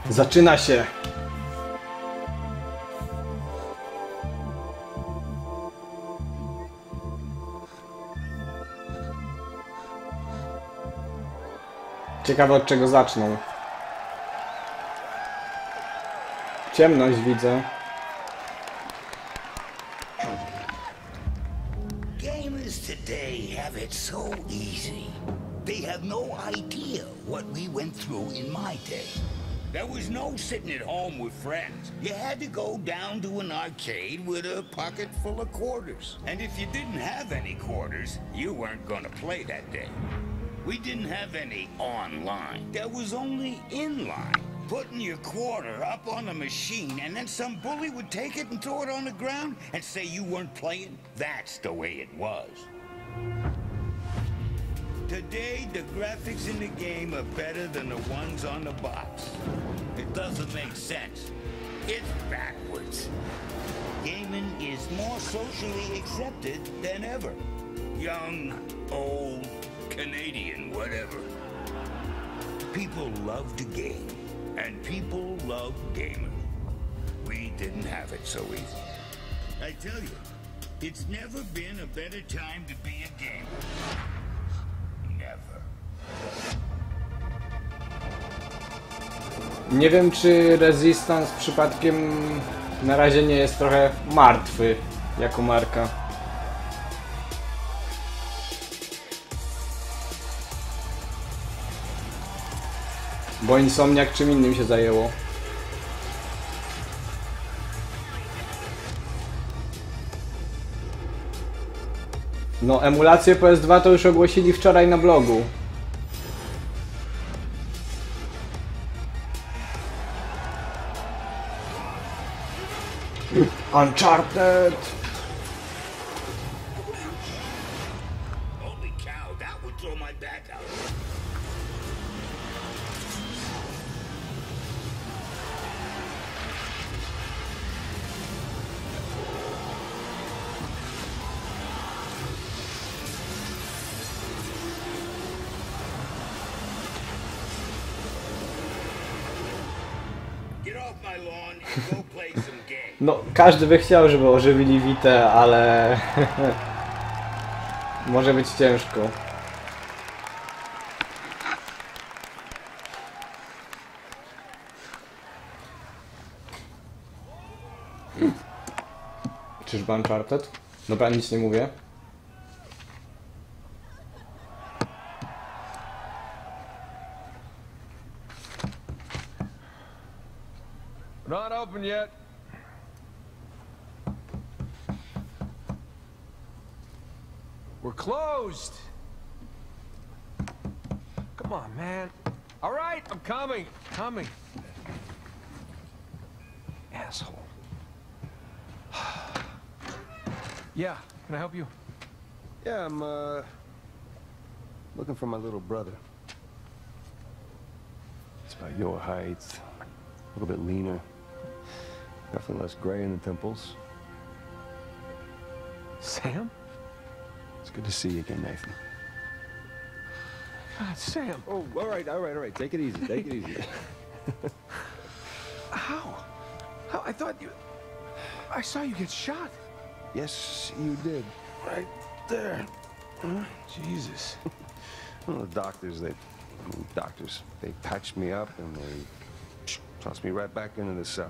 Zaczyna się. Ciekawe, od czego zaczną. Ciemność widzę. Gamers today have it so easy. They have no idea what we went through in my day. There was no sitting at home with friends. You had to go down to an arcade with a pocket full of quarters. And if you didn't have any quarters, you weren't gonna play that day. We didn't have any online. There was only inline. Putting your quarter up on a machine and then some bully would take it and throw it on the ground and say you weren't playing. That's the way it was. Today, the graphics in the game are better than the ones on the box. It doesn't make sense. It's backwards. Gaming is more socially accepted than ever. Young, old, Canadian, whatever. People love to game, and people love gaming. We didn't have it so easy. I tell you, it's never been a better time to be a gamer. Never. Nie wiem, czy Resistance przypadkiem na razie nie jest trochę martwy jako marka. Bo Insomniac czym innym się zajęło. No, emulację PS2 to już ogłosili wczoraj na blogu. Uncharted! Holy cow, that would throw my back out. Get off my lawn and go play some games. No, każdy by chciał, żeby ożywili Vitę, ale może być ciężko. Czyżby Uncharted? Dobra, nic nie mówię. Not open yet. We're closed. Come on, man. All right, I'm coming. Coming. Asshole. Yeah, can I help you? Yeah, I'm, looking for my little brother. It's about your height, a little bit leaner, definitely less gray in the temples. Sam? It's good to see you again, Nathan. God, Sam. Oh, all right. Take it easy, take it easy. How? How? I thought you... I saw you get shot. Yes, you did. Right there. Jesus. Well, the doctors, they patched me up and they tossed me right back into the cell.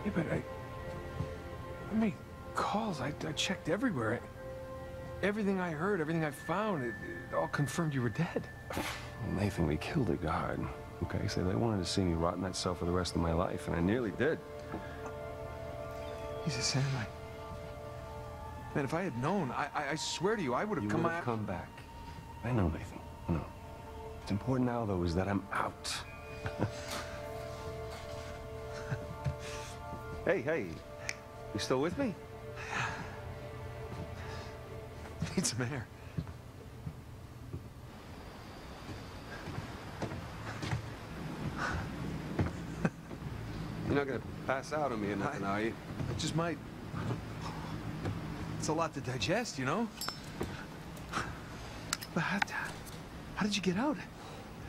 Yeah, but I made calls. I checked everywhere. Everything I heard, everything I found, it all confirmed you were dead. Nathan, we killed a guard. Okay, so they wanted to see me rot in that cell for the rest of my life, and I nearly did. Jesus, Sam, man, if I had known, I swear to you, I would have come out. You would have come back. I know, Nathan. I know. What's important now, though, is that I'm out. Hey, you still with me? Need some air. You're not gonna pass out on me or nothing, are you? I just might. It's a lot to digest, you know? But how did you get out?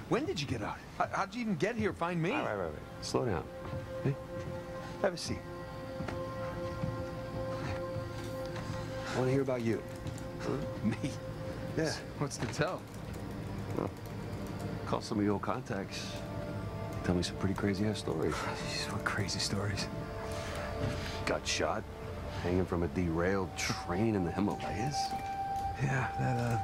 When did you get out? How'd you even get here? Find me? Right. Slow down. Hey, have a seat. I want to hear about you. Me? Yeah. What's to tell? Well, call some of your old contacts. Tell me some pretty crazy-ass stories. Jeez, what crazy stories. Got shot, hanging from a derailed train in the Himalayas. Yeah,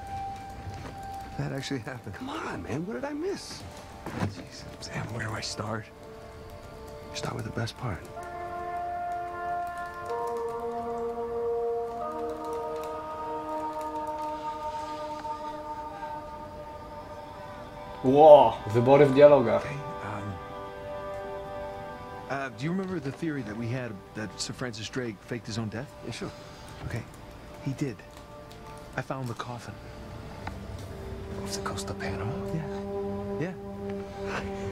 that actually happened. Come on, man. What did I miss? Jeez, Sam, where do I start? Start with the best part. Ło, wybory w dialogach. Okay, do you remember the theory that we had that Sir Francis Drake faked his own death? Yeah, sure. Okay, he did. I found the coffin. Off the coast of Panama? Yeah.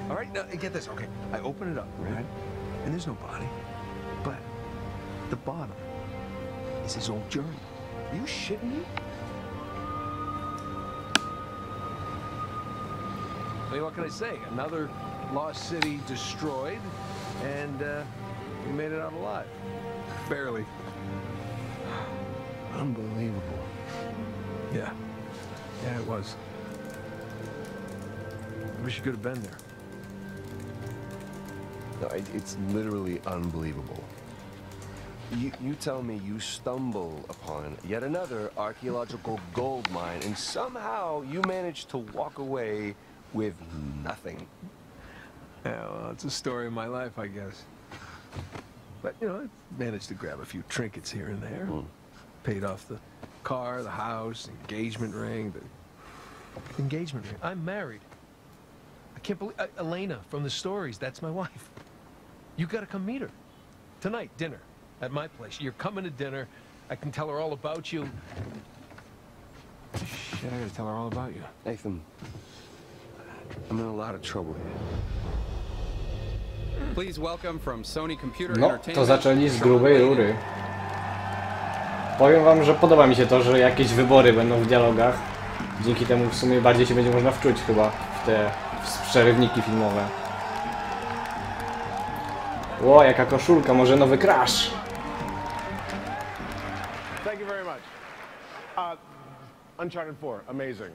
All right, now get this. Okay, I open it up, right? And there's no body. But the bottom is his old journal. Are you shitting me? I mean, what can I say? Another lost city destroyed, and we made it out alive. Barely. Unbelievable. Yeah, it was. I wish you could have been there. No, it's literally unbelievable. You tell me you stumble upon yet another archaeological gold mine, and somehow you manage to walk away with nothing. Yeah, well, it's a story of my life, I guess. But, you know, I managed to grab a few trinkets here and there. Paid off the car, the house, engagement ring, the engagement ring. I'm married. I can't believe... Elena from the stories, that's my wife. You gotta come meet her. Tonight, dinner, at my place. You're coming to dinner. I can tell her all about you. Shit, I gotta tell her all about you. Nathan, I'm in a lot of trouble here. Please welcome from Sony Computer No, Entertainment. to zaczęli z grubej rury. Powiem wam, że podoba mi się to, że jakieś wybory będą w dialogach. Dzięki temu w sumie bardziej się będzie można wczuć chyba w te przerywniki filmowe. Ło, jaka koszulka, może nowy Crash. Thank you very much. Uncharted 4, amazing.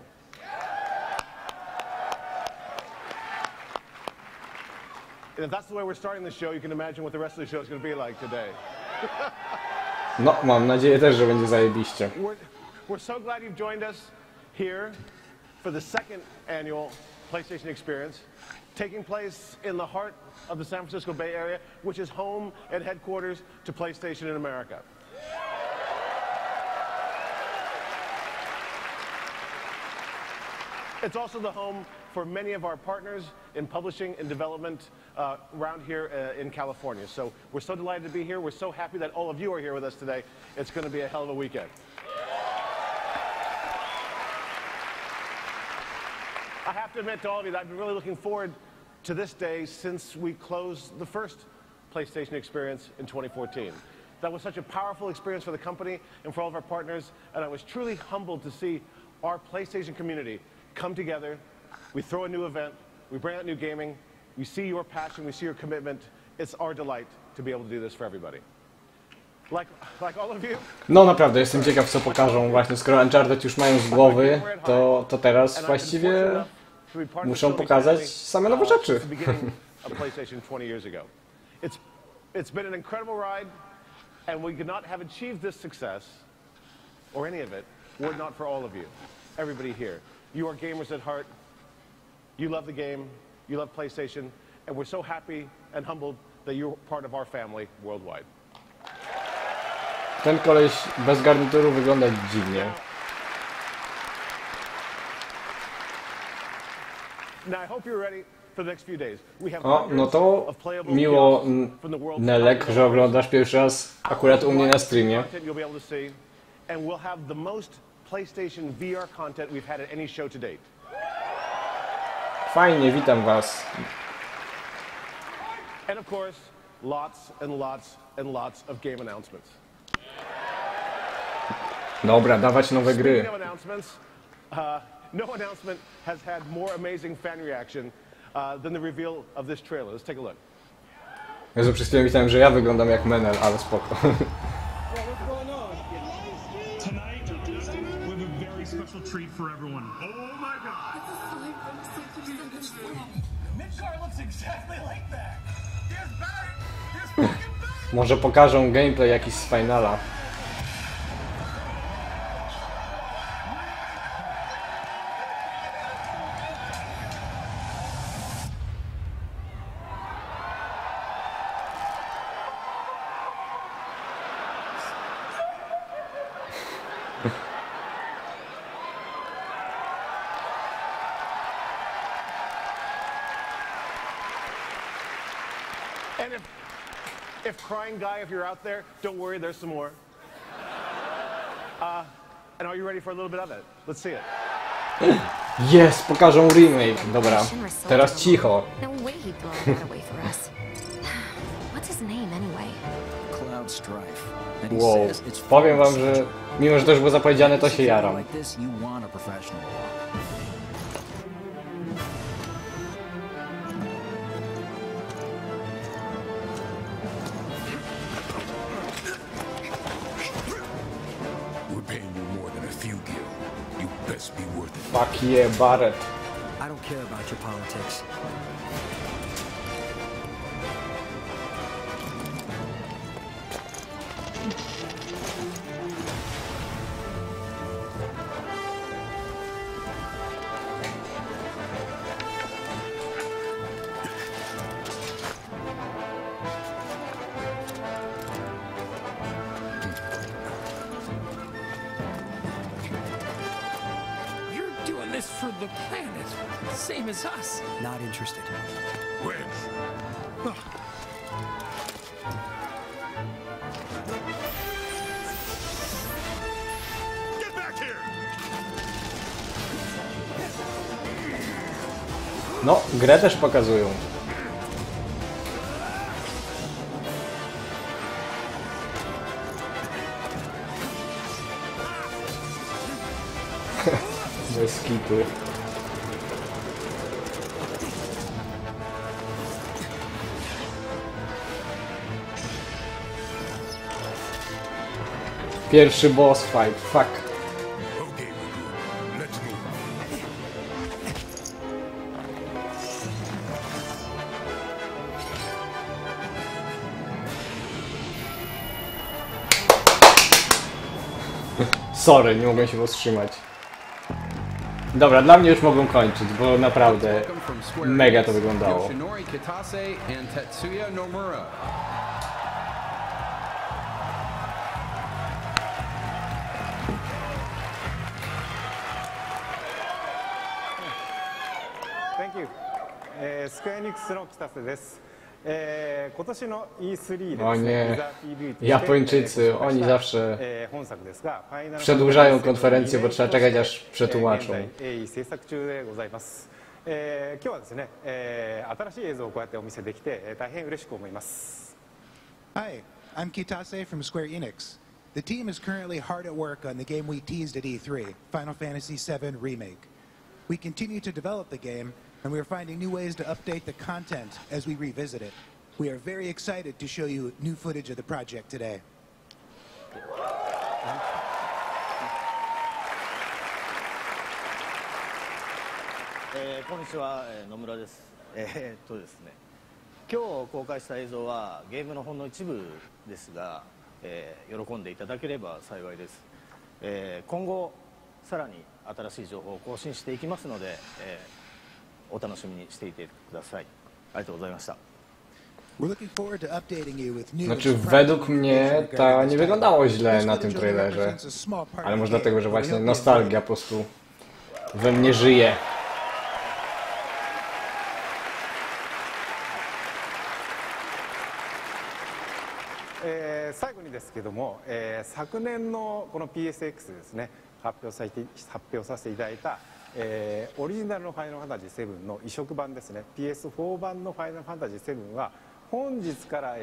And if that's the way we're starting the show, you can imagine what the rest of the show is going to be like today. No, mam nadzieję też, że będzie zajebiście. We're so glad you've joined us here for the second annual PlayStation Experience, taking place in the heart of the San Francisco Bay Area, which is home and headquarters to PlayStation in America. It's also the home for many of our partners in publishing and development around here in California. So we're so delighted to be here. We're so happy that all of you are here with us today. It's going to be a hell of a weekend. I have to admit to all of you that I've been really looking forward to this day since we closed the first PlayStation Experience in 2014. That was such a powerful experience for the company and for all of our partners, and I was truly humbled to see our PlayStation community come together. We throw a new event, we bring out new gaming, we see your passion, we see your commitment. It's our delight to be able to do this for everybody. Like all of you. No naprawdę, jestem ciekaw, co pokażą właśnie, skoro Uncharted już mają z głowy, to teraz właściwie muszą pokazać same nowe rzeczy. It's been an incredible ride, and we could not have achieved this success, or any of it, were it not for all of you, everybody here. You are gamers at heart. You love the game. You love PlayStation, and we're so happy and humbled that you're part of our family worldwide. Ten koleś bez garnituru wygląda dziwnie. Now I hope you're ready for the next few days. We have O, no to miło, Nelek, że oglądasz pierwszy raz akurat u mnie na streamie. And we'll have the most PlayStation VR content we've had at any show to date. Fajnie, witam was. And of course, lots and lots and lots of game announcements. Dobra, dawać nowe gry. Speaking of announcements, no announcement has had more amazing fan reaction than the reveal of this trailer. Let's take a look. Jezu, przez chwilę myślałem, że ja wyglądam jak Menel, ale spoko. Tonight, we have a very special treat for everyone. Oh my God! Midgar looks exactly like that. He's back. He's fucking back. Może pokażą gameplay jakiś z finala. And if crying guy, if you're out there, don't worry, there's some more. And are you ready for a little bit of it? Let's see it. Jest, pokażą remake. Dobra, teraz cicho. No way he'd blow that away for us. What's his name anyway? Cloud Strife. And he Wow, says it's powiem wam, że mimo, że to już było zapowiedziane, to się jaram. like this, you want a professional. We're paying you more than a few gil. You best be worth it. Fuck yeah, Barret. I don't care about your politics. You're doing this for the planet, same as us. Not interested. Wins. Get back here! No, grę też pokazują. Bez kitu. Pierwszy boss fight, fuck. Okay, let's move. Sorry, nie mogłem się powstrzymać. Dobra, dla mnie już mogą kończyć, bo naprawdę Welcome from Square mega Enix, to wyglądało. Yoshinori Kitase and Tetsuya Nomura. Thank you. スクエアエニックスの北瀬です。今年の E3 で O ですね、 nie, ユーザー PV として Japończycy, oni zawsze 本作ですが、ファイナル przedłużają konferencję, bo trzeba czekać aż przetłumaczą. 現在鋭意制作中でございます。今日はですね、新しい映像をこうやってお見せできて、大変嬉しく思います。 Hi, I'm Kitase from Square Enix. The team is currently hard at work on the game we teased at E3, Final Fantasy VII Remake. We continue to develop the game, and we are finding new ways to update the content as we revisit it. We are very excited to show you new footage of the project today. こんにちは、野村です。ですね、今日公開した映像はゲームのほんの一部ですが、喜んでいただければ幸いです。今後さらに新しい情報を更新していきますので、お楽しみにしていてください。ありがとうございました。 We're looking forward to updating you with new. Znaczy, według mnie to nie wyglądało źle na tym trailerze. Ale może dlatego, że właśnie nostalgia po prostu we mnie żyje. 最後にですけども、昨年のこの PSX ですね、発表させていただいた、オリジナルのファイナルファンタジー7の移植版ですね、 PS4 版のファイナルファンタジー7は本日から、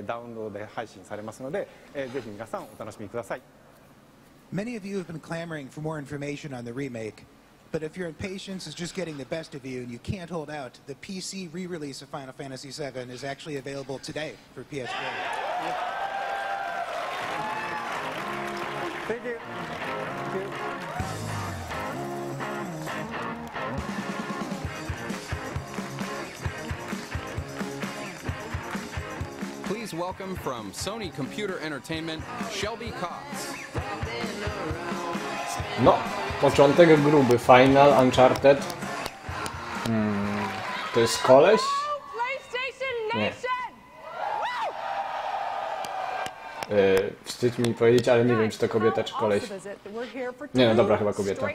ダウンロードで配信されますので、ぜひ皆さんお楽しみください。 Many of you have been clamoring for more information on the remake. But if your impatience is just getting the best of you and you can't hold out, the PC re-release of Final Fantasy VII is actually available today for PS4. Thank you. Please welcome from Sony Computer Entertainment, Shelby Cox. No, początek gruby. Final, Uncharted. To jest koleś? Nie. Wstyd mi powiedzieć, ale nie wiem, czy to kobieta, czy koleś. Nie, no dobra, chyba kobieta.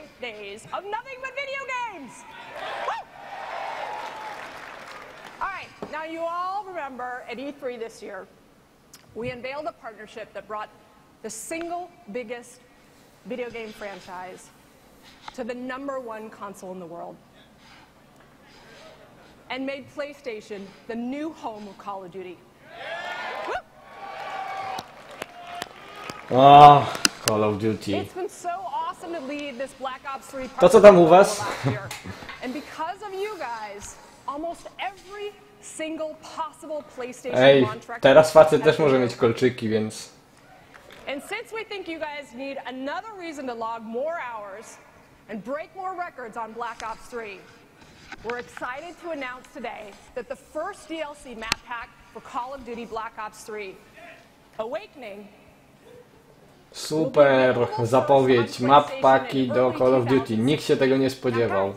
Now you all remember at E3 this year, we unveiled a partnership that brought the single biggest video game franchise to the #1 console in the world and made PlayStation the new home of Call of Duty. O, Call of Duty. It's been so awesome to lead this Black Ops 3 To co tam u was? And because of you guys, almost every single possible PlayStation Ej, contract. teraz facet też może mieć kolczyki, więc... And since we think you guys need another reason to log more hours and break more records on Black Ops 3, we're excited to announce today that the first DLC map pack for Call of Duty Black Ops 3, Awakening, Super zapowiedź, map packi do Call of Duty. Nikt się tego nie spodziewał.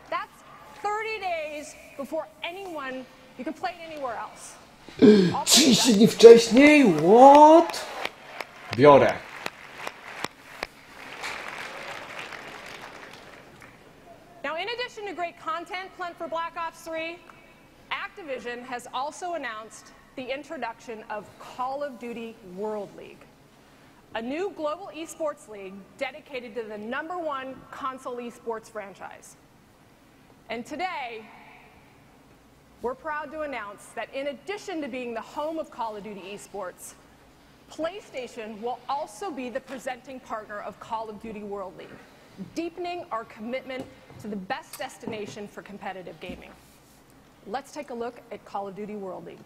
that's 30 days before anyone, you can play it anywhere else. 30 dni wcześniej? What? Biorę. Now, in addition to great content planned for Black Ops 3, Activision has also announced the introduction of Call of Duty World League, a new global esports league dedicated to the #1 console esports franchise. And today, we're proud to announce that in addition to being the home of Call of Duty esports, PlayStation will also be the presenting partner of Call of Duty World League, deepening our commitment to the best destination for competitive gaming. Let's take a look at Call of Duty World League.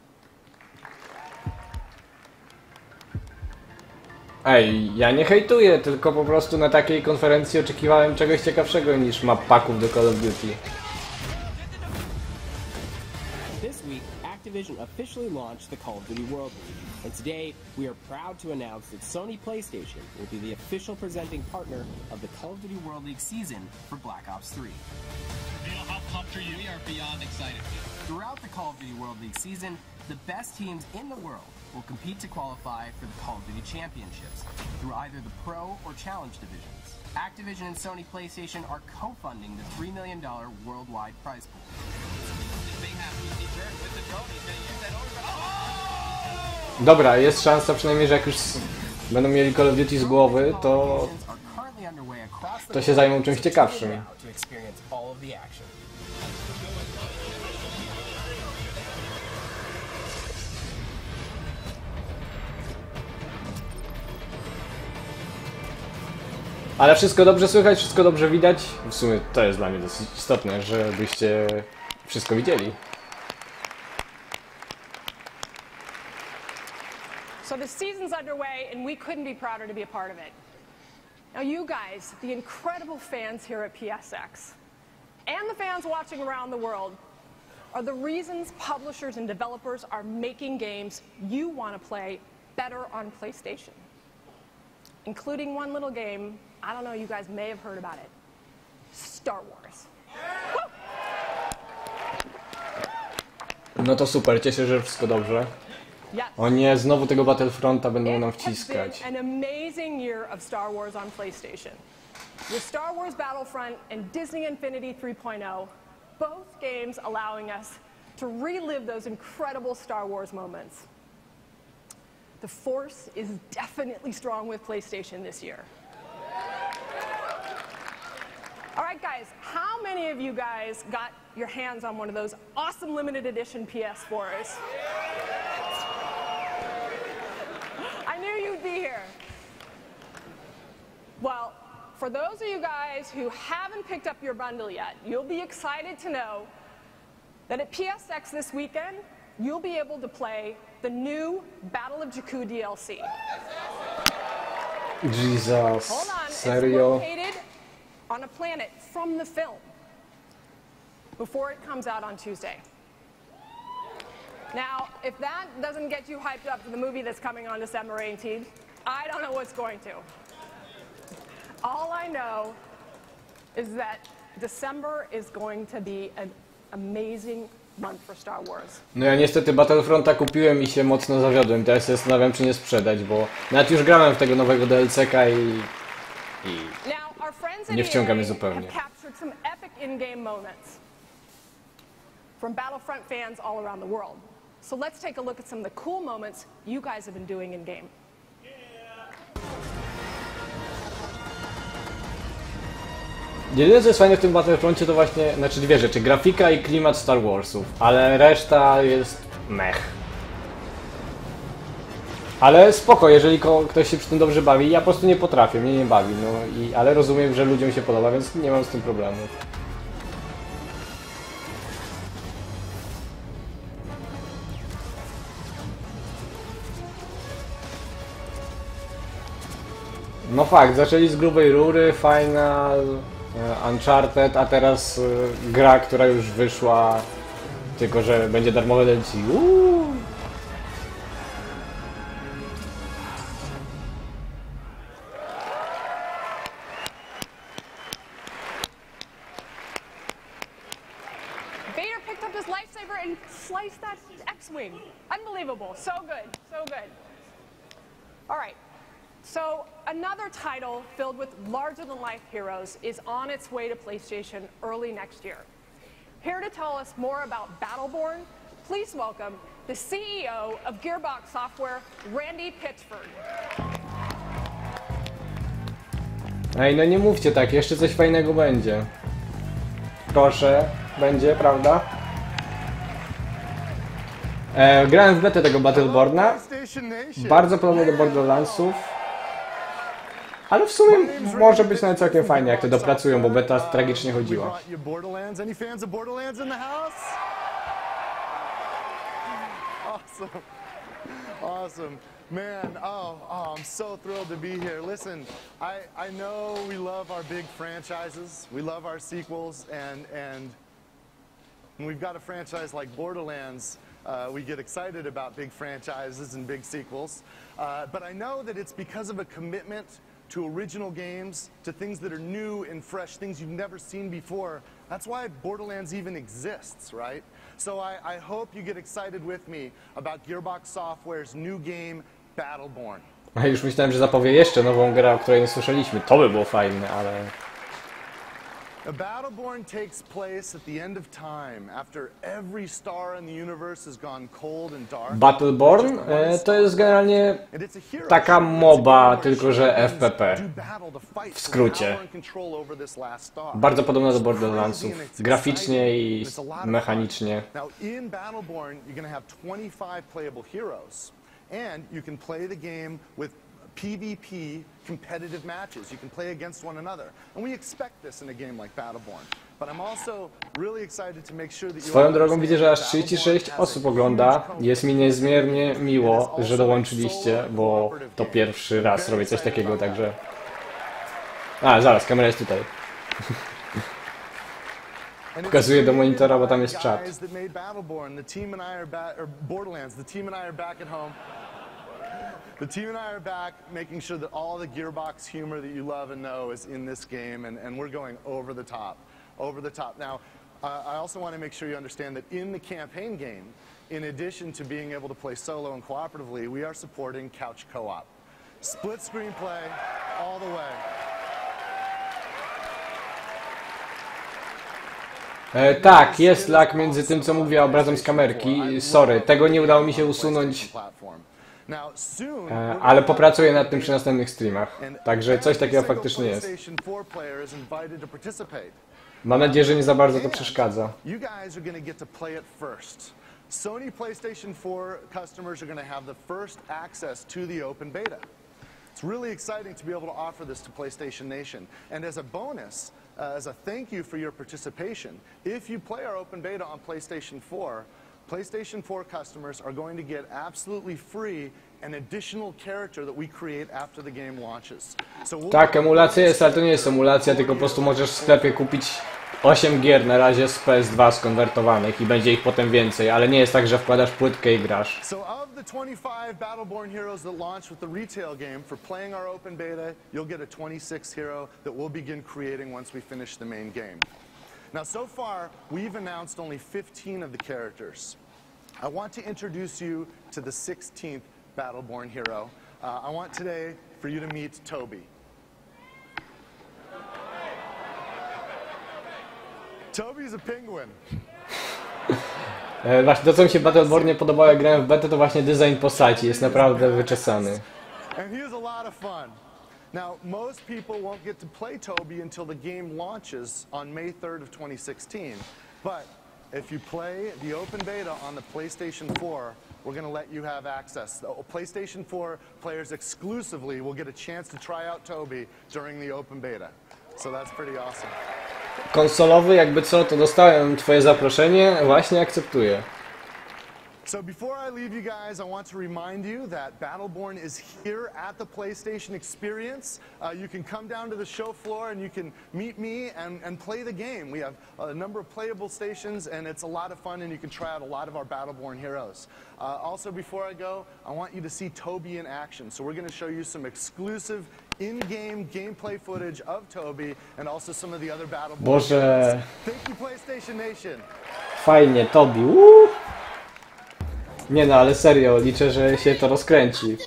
Ej, ja nie hejtuję, tylko po prostu na takiej konferencji oczekiwałem czegoś ciekawszego niż map packów do Call of Duty. This week, Activision officially launched the Call of Duty World League, and today we are proud to announce that Sony PlayStation will be the official presenting partner of the Call of Duty World League season for Black Ops 3. Neil, how pumped are you? We are beyond excited. Throughout the Call of Duty World League season, the best teams in the world will compete to qualify for the Call of Duty Championships through either the Pro or Challenge divisions. Activision and Sony PlayStation are co-funding the $3 million worldwide prize pool. Dobra, jest szansa przynajmniej, że jak już będą mieli Call of Duty z głowy, to się zajmą czymś ciekawszym. Ale wszystko dobrze słychać, wszystko dobrze widać. W sumie to jest dla mnie dosyć istotne, żebyście wszystko widzieli. So the season's underway, and we couldn't be prouder to be a part of it. Now you guys, the incredible fans here at PSX, and the fans watching around the world, are the reasons publishers and developers are making games you want to play better on PlayStation. Including one little game, I don't know, you guys may have heard about it. Star Wars. No to super, cieszę się, że wszystko dobrze. O nie, znowu tego Battlefronta będą nam wciskać. An amazing year of Star Wars on PlayStation. With Star Wars Battlefront and Disney Infinity 3.0, both games allowing us to relive those incredible Star Wars moments. The Force is definitely strong with PlayStation this year. All right, guys, how many of you guys got your hands on one of those awesome limited edition PS4s? I knew you'd be here. Well, for those of you guys who haven't picked up your bundle yet, you'll be excited to know that at PSX this weekend, you'll be able to play the new Battle of Jakku DLC. Jesus. Hold on, Serio? it's located on a planet from the film before it comes out on Tuesday. Now, if that doesn't get you hyped up for the movie that's coming on December 18th, I don't know what's going to. All I know is that December is going to be an amazing month for Star Wars. No ja niestety Battlefronta kupiłem i się mocno zawiodłem. Teraz się zastanawiam, czy nie sprzedać, bo nawet już grałem w tego nowego DLC-ka i nie wciąga mnie zupełnie. From Battlefront fans all around the world. So let's take a look at some of the cool moments you guys have been doing in game. Jedyne co jest fajne w tym Battlefroncie to właśnie, znaczy dwie rzeczy, grafika i klimat Star Warsów, ale reszta jest mech. Ale spoko, jeżeli ktoś się przy tym dobrze bawi, ja po prostu nie potrafię, mnie nie bawi, no ale rozumiem, że ludziom się podoba, więc nie mam z tym problemu. No fakt, zaczęli z grubej rury, Final, Uncharted, a teraz gra, która już wyszła, tylko że będzie darmowe DLC. Vader picked up his lightsaber and sliced that X-wing. Unbelievable. So good. So good. All right. So another title filled with larger-than-life heroes is on its way to PlayStation early next year. Here to tell us more about Battleborn, please welcome the CEO of Gearbox Software, Randy Pitchford. Ej, no nie mówcie tak, jeszcze coś fajnego będzie. Proszę, będzie, prawda? Grałem w betę tego Battleborna, bardzo podobny do Borderlandsów. Ale w sumie może być nawet całkiem fajnie, jak to dopracują, bo beta tragicznie chodziła. Awesome. Man, I'm so thrilled to be here. Listen, I know we love our big franchises. We love our sequels, and when we've got a franchise like Borderlands, we get excited about big franchises and big sequels. But I know that it's because of a commitment to original games, to things that are new and fresh, things you've never seen before. That's why Borderlands even exists, right? So I hope you get excited with me about Gearbox Software's new game, Battleborn. A już myślałem, że zapowie jeszcze nową grę, o której nie słyszeliśmy. To by było fajne, ale... Battleborn takes place at the end of time, after every star in the universe has gone cold and dark. Battleborn to jest generalnie taka MOBA, tylko że FPP. W skrócie. Bardzo podobna do Borderlandsów. Graficznie i mechanicznie. Now in Battleborn you're going to have 25 playable heroes, and you can play the game with PvP competitive matches. You can play against one another. And we expect this in a game like Battleborn. But I'm also really excited to make sure that Swoją drogą widzę, że aż 36 osób ogląda. Jest mi niezmiernie miło, że dołączyliście, bo to pierwszy raz robię coś takiego, także... A, zaraz, kamera jest tutaj. Pokazuję do monitora, bo tam jest czat. The team and I are back, making sure that all the Gearbox humor that you love and know is in this game, and we're going over the top. Over the top. Now, I also want to make sure you understand that in the campaign game, in addition to being able to play solo and cooperatively, we are supporting couch co-op. Split screen play all the way. Tak, jest lag między tym, co mówię, a obrazem z kamerki. Sorry, tego nie udało mi się usunąć. Ale popracuję nad tym przy następnych streamach. Także coś takiego faktycznie jest. Mam nadzieję, że nie za bardzo to przeszkadza. Sony PlayStation 4 customers are going to have the first access to the open beta. It's It's really exciting to be able to offer this to PlayStation Nation. And as a bonus, as a thank you for your participation, if you play our open beta on PlayStation 4, PlayStation 4 customers are going to get absolutely free an additional character that we create after the game launches. Tak, emulacja jest, ale to nie jest emulacja, tylko po prostu możesz w sklepie kupić 8 gier na razie z PS2 skonwertowanych i będzie ich potem więcej, ale nie jest tak, że wkładasz płytkę i grasz. So of the 25 Battleborn heroes that launch with the retail game, for playing our open beta, you'll get a 26th hero that we'll begin creating once we finish the main game. Now, so far, we've announced only 15 of the characters. I want to introduce you to the 16th Battleborn hero. I want today for you to meet Toby. Toby's a penguin. Właśnie to, co mi się w Battlebornie podobało, jak grałem w betę, to właśnie design postaci. Jest naprawdę wyczesany. And he is a lot of fun. Now, most people won't get to play Toby until the game launches on May 3rd of 2016. But if you play the open beta on the PlayStation 4, we're going to let you have access. The PlayStation 4 players exclusively will get a chance to try out Toby during the open beta. So that's pretty awesome. Konsolowy, jakby co, to dostałem twoje zaproszenie, właśnie akceptuję. So before I leave you guys, I want to remind you that Battleborn is here at the PlayStation Experience. You can come down to the show floor and you can meet me and play the game. We have a number of playable stations and it's a lot of fun and you can try out a lot of our Battleborn heroes. Also, before I go, I want you to see Toby in action. So we're going to show you some exclusive in-game gameplay footage of Toby and also some of the other Battleborn. Boże. Thank you, PlayStation Nation. Fajnie, Toby. Nie no, ale serio, liczę, że się to rozkręci.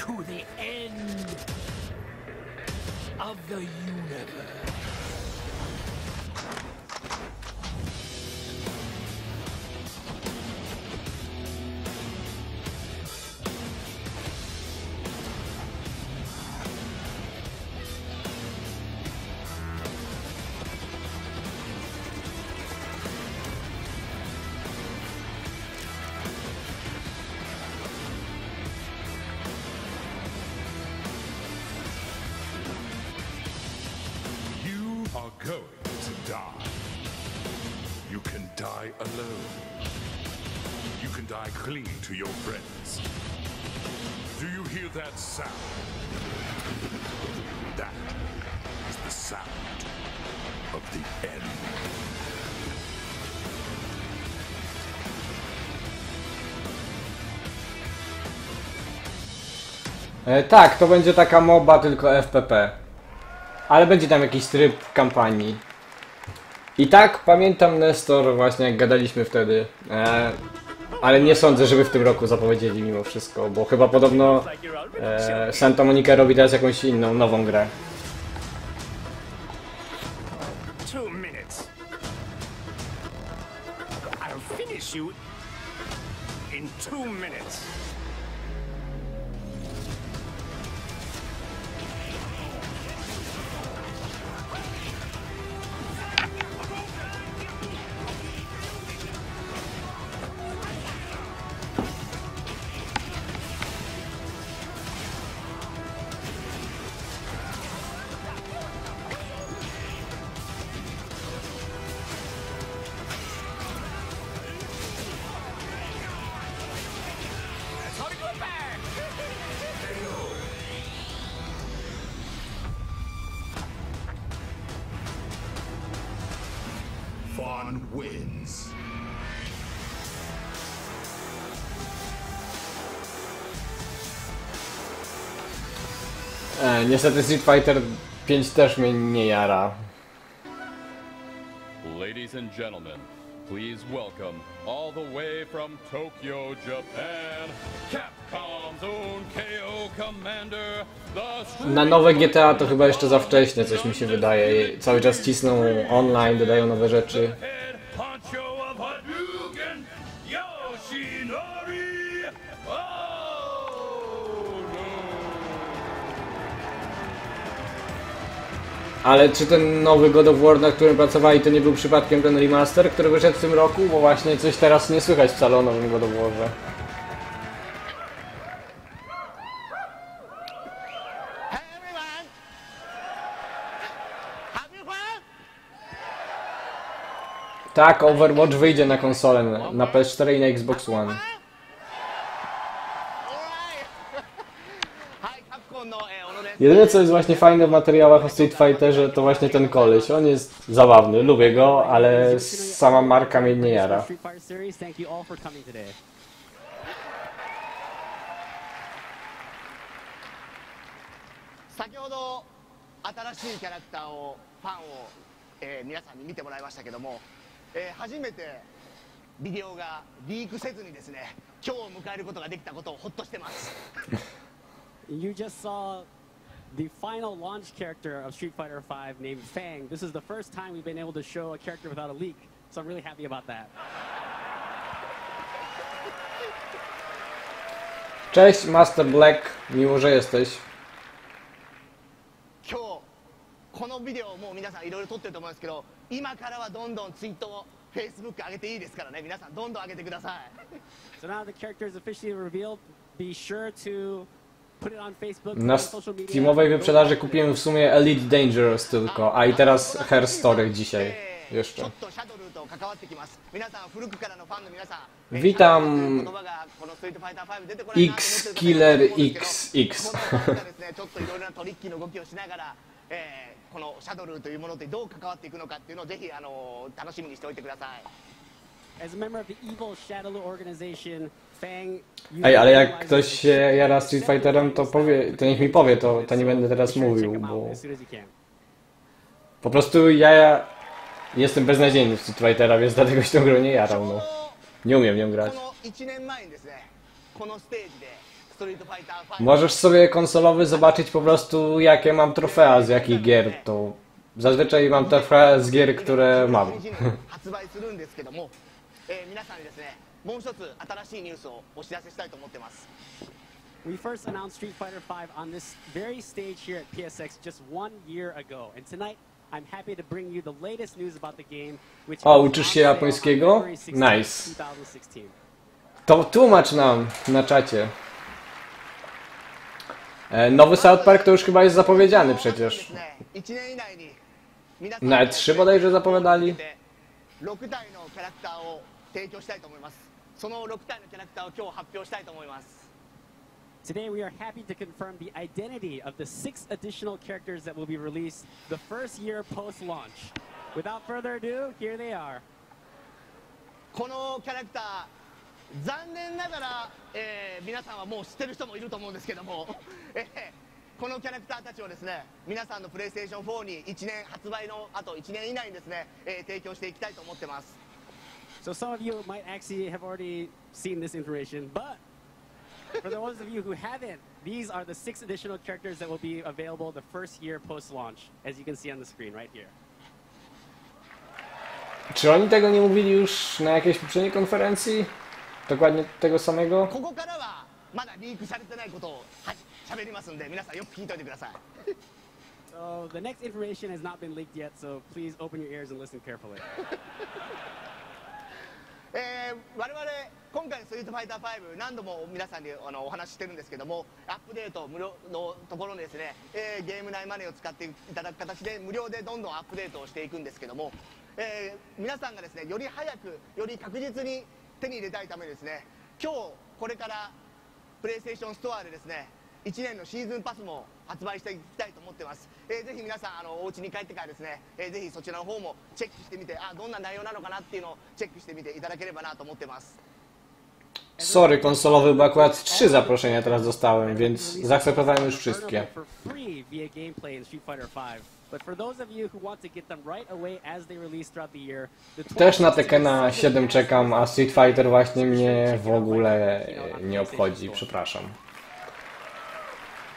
To the end of the universe. Going to die. You can die alone. You can die clinging to your friends. Do you hear that sound? That is the sound of the end. Tak, to będzie taka MOBA, tylko FPP. Ale będzie tam jakiś tryb kampanii. I tak, pamiętam Nestor, właśnie jak gadaliśmy wtedy. Ale nie sądzę, żeby w tym roku zapowiedzieli mimo wszystko, bo chyba podobno Santa Monica robi teraz jakąś inną, nową grę. 2 minutes. I'll finish you in 2 minutes. Fun wins. Niestety Street Fighter 5 też mnie nie jara. Ladies and gentlemen, please welcome all the way from Tokyo, Japan, Capcom's own KO commander, Na nowe GTA to chyba jeszcze za wcześnie, coś mi się wydaje. Cały czas cisną online, dodają nowe rzeczy. Ale czy ten nowy God of War, na którym pracowali, to nie był przypadkiem ten remaster, który wyszedł w tym roku? Bo właśnie coś teraz nie słychać wcale o nowym God of Warze. Tak, Overwatch wyjdzie na konsolę, na PS4 i na Xbox One. Jedyne co jest właśnie fajne w materiałach o Street Fighterze to właśnie ten koleś. On jest zabawny, lubię go, ale sama marka mnie nie jara. 初めてビデオがリークせずにですね、今日を迎えることができたことをほっとしてます。You just saw the final launch character of Street Fighter V named Fang. This is the first time we've been able to show a character without a leak, so I'm really happy about that. Cześć Master Black, miło, że jesteś. このビデオもう皆さんいろいろ撮ってると思うんですけど、今からはどんどんツイートを Facebook 上げていいですからね、皆さんどんどん上げてください。So now the character is officially revealed. Be sure to put it on Facebook. Na Steamowej wyprzedaży kupiłem w sumie Elite Dangerous tylko, a i teraz Her Story dzisiaj jeszcze. Witam X Killer XX. このシャドルというものでどう関わっていくのかっていうのをぜひ楽しみにしておいてください。As a member of the evil Shadow organization, Fang. Ej, ale jak ktoś się jara Street Fighterem, to powie, to niech mi powie, to nie będę teraz mówił, bo po prostu ja jestem beznadziejny w Street Fightera, więc dlatego się tą grą nie jarał, no. Nie umiem nią grać. Możesz sobie konsolowy zobaczyć po prostu jakie mam trofea z jakich gier, to zazwyczaj mam trofea z gier, które mam. We first announced Street Fighter V on this very stage here at PSX just 1 year ago, and tonight I'm happy to bring you the latest news about the game, which O, uczysz się japońskiego? Nice. To tłumacz nam na czacie. Nowy South Park to już chyba jest zapowiedziany przecież. Na E3 bodajże zapowiadali. Today we are happy to confirm the identity of the 6 additional characters that will be released the first year post-launch. Without further ado, here they are. このキャラクター残念ながら、皆さんはもう知ってる人もいると思うんですけども、このキャラクターたちをですね、皆さんのプレイステーション4に1年発売のあと1年以内にですね、提供していきたいと思ってます。So some of you might actually have already seen this information, but for those of you who haven't, these are the 6 additional characters that will be available the first year post-launch, as you can see on the screen right here. Czy oni tego nie mówili już na jakiejś poprzedniej konferencji? Dokładnie tego samego? ここからはまだリークされてないことを喋りますんで、皆さんよく聞いておいてください。So the next information has not been leaked yet, so please open your ears and listen carefully. 我々今回のストリートファイター5何度も皆さんにお話ししてるんですけども、アップデート無料のところにですね、ゲーム内マネーを使っていただく形で無料でどんどんアップデートをしていくんですけども、皆さんがですねより早くより確実に手に入れたいためにですね、今日これからプレイステーションストアでですね1年のシーズンパスも発売していきたいと思ってます。ぜひ皆さんお家に帰ってからですね、ぜひそちらの方もチェックしてみて、どんな内容なのかなっていうのをチェックしてみていただければなと思ってます。 Sorry, konsolowy, bo akurat 3 zaproszenia teraz dostałem, więc zaakceptowałem już wszystkie. Też na Tekkena 7 czekam, a Street Fighter właśnie mnie w ogóle nie obchodzi, przepraszam.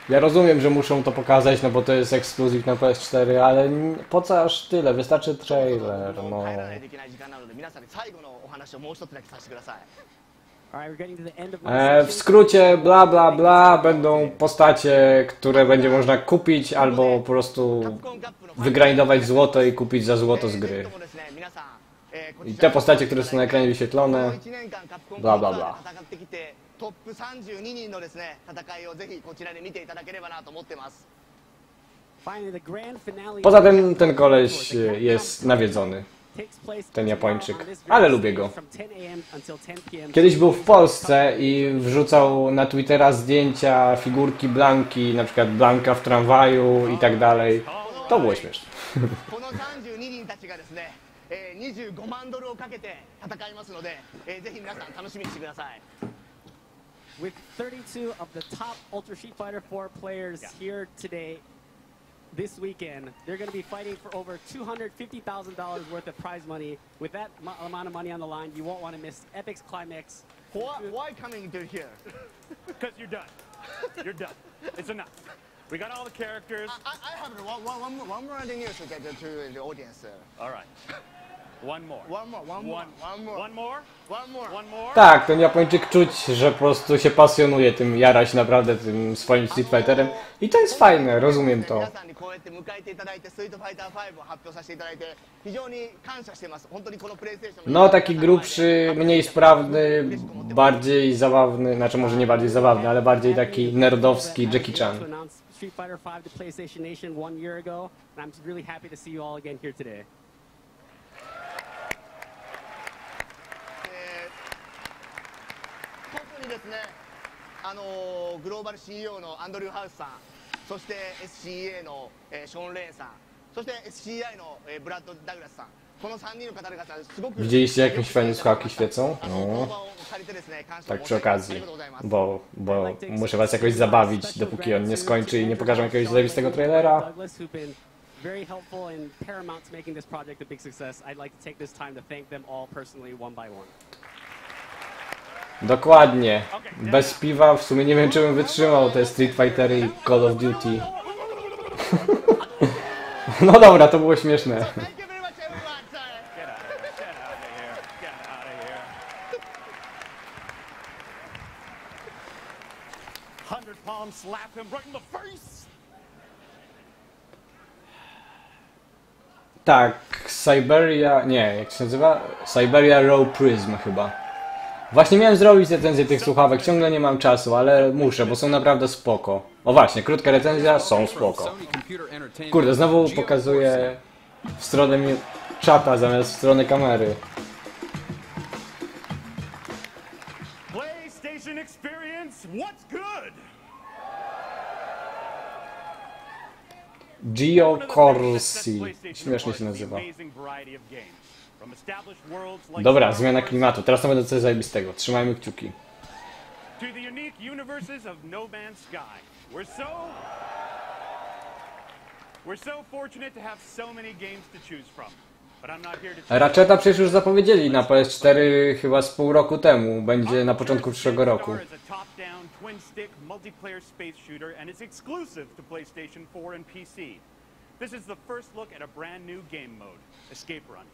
Ja rozumiem, że muszą to pokazać, no bo to jest ekskluzyw na PS4, ale po co aż tyle? Wystarczy trailer, no. W skrócie, bla bla bla, będą postacie, które będzie można kupić albo po prostu wygrindować złoto i kupić za złoto z gry. I te postacie, które są na ekranie wyświetlone, bla bla bla. Poza tym ten koleś jest nawiedzony. Ten Japończyk, ale lubię go. Kiedyś był w Polsce i wrzucał na Twittera zdjęcia figurki Blanki, na przykład Blanka w tramwaju i tak dalej. To było śmieszne. With 32 of the top Ultra Street Fighter 4 players here today, this weekend, they're going to be fighting for over $250,000 worth of prize money. With that amount of money on the line, you won't want to miss Epic's climax. Why coming to here? Because you're done. You're done. It's enough. We got all the characters. I have one more news to get to the audience. All right. One more. Tak, ten Japończyk czuć, że po prostu się pasjonuje tym, jara się naprawdę tym swoim Street Fighterem i to jest fajne, rozumiem to. No taki grubszy, mniej sprawny, bardziej zabawny, znaczy może nie bardziej zabawny, ale bardziej taki nerdowski Jackie Chan. Street Fighter 5 to PlayStation Nation 1 year ago, and I'm really happy to see you all again here today. ですね、グローバル CEO のアンドリュー・ハウスさん、そして SCA の、ショーン・レーンさん、そして SCI の、ブラッド・ダグラスさん、この3人の方々すごく Widzieliście jakieś fajne słuchawki świecą? No. Tak przy okazji, bo muszę was jakoś zabawić, dopóki on nie skończy i nie pokażę jakiegoś zajebistego trailera. Very helpful and paramount to making this project a big success. I'd like to take this time to thank them all personally, one by one. Dokładnie. Bez piwa w sumie nie wiem, czy bym wytrzymał te Street Fightery i Call of Duty. No dobra, to było śmieszne. Tak, Siberia... nie, jak się nazywa? Siberia Raw Prism chyba. Właśnie miałem zrobić recenzję tych słuchawek, ciągle nie mam czasu, ale muszę, bo są naprawdę spoko. O właśnie, krótka recenzja, są spoko. Kurde, znowu pokazuję w stronę czata zamiast w stronę kamery. PlayStation Experience, what's good? Gio Corsi. Śmiesznie się nazywa. Dobra, zmiana klimatu. Teraz to będę coś zajebistego. Trzymajmy kciuki. Ratcheta przecież już zapowiedzieli na PS4 chyba z pół roku temu. Będzie na początku przyszłego roku. This is the first look at a brand new game mode, Escape Run.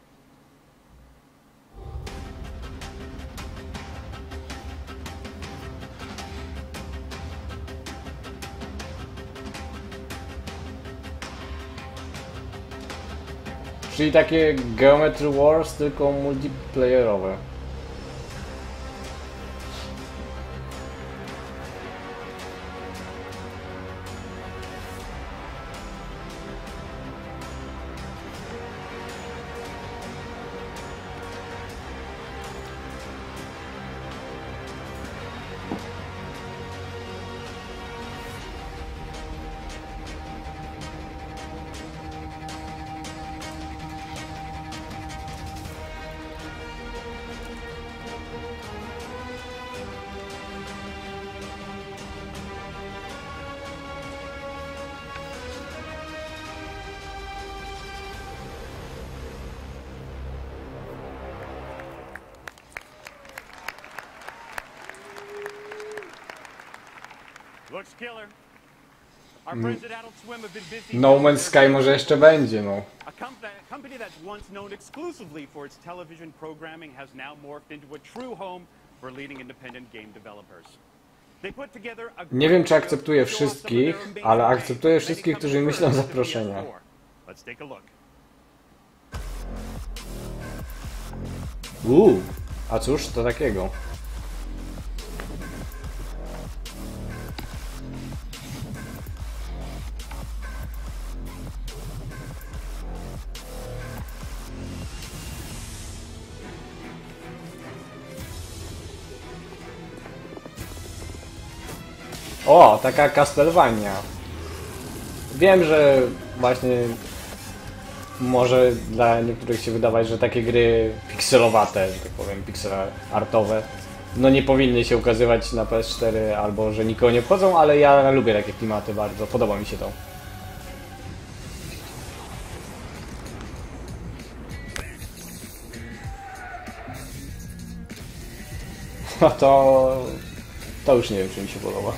Czyli takie Geometry Wars, tylko multiplayerowe. Looks killer. No Man's Sky może jeszcze będzie, no. A company that's once known exclusively for its television programming has now morphed into a true home for leading independent game developers. They put together a Nie wiem, czy akceptuję wszystkich, ale akceptuję wszystkich, którzy myślą zaproszenia. Let's take a look. A cóż to takiego? O, taka Castlevania. Wiem, że właśnie może dla niektórych się wydawać, że takie gry pikselowate, że tak powiem, pixel artowe, no nie powinny się ukazywać na PS4 albo że nikogo nie obchodzą, ale ja lubię takie klimaty bardzo, podoba mi się to. No to już nie wiem, czy mi się podoba.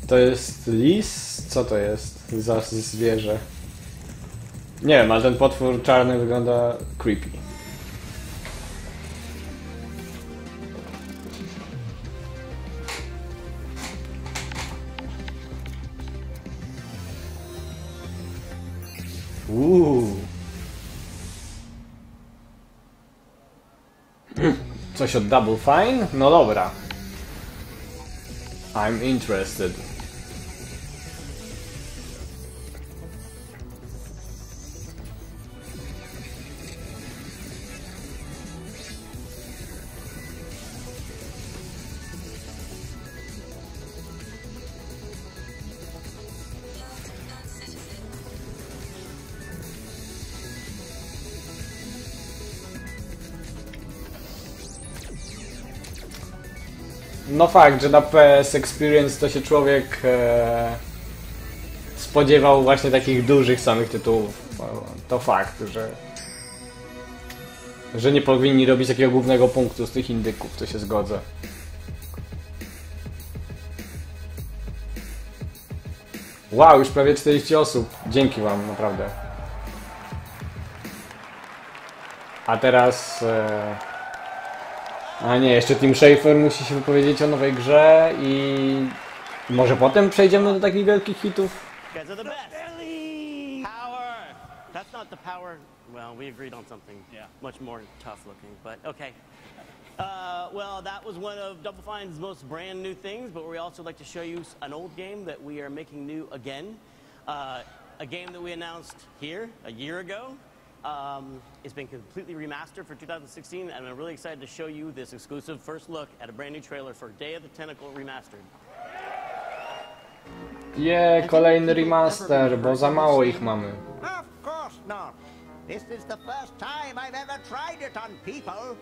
To jest lis? Co to jest za zwierzę? Nie wiem, ale ten potwór czarny wygląda creepy. Coś od Double Fine? No dobra. I'm interested. No fakt, że na PS Experience to się człowiek spodziewał właśnie takich dużych samych tytułów. To fakt, że nie powinni robić takiego głównego punktu z tych indyków, to się zgodzę. Wow, już prawie 40 osób. Dzięki wam, naprawdę. A teraz... A nie, jeszcze Tim Schafer musi się wypowiedzieć o nowej grze i może potem przejdziemy do takich wielkich hitów. Guys are the best. Power. That's not the power. Well, we agreed on something much more tough looking, but okay. Well, that was one of Double Fine's most brand new things, but we also like to show you an old game that we are making new again. A game that we announced here a year ago. It's been completely remastered for 2016, and I'm really excited to show you this exclusive first look at a brand new trailer for Day of the Tentacle Remastered. Kolejny remaster, bo za mało ich mamy. Of course not. This is the first time I've ever tried it on people.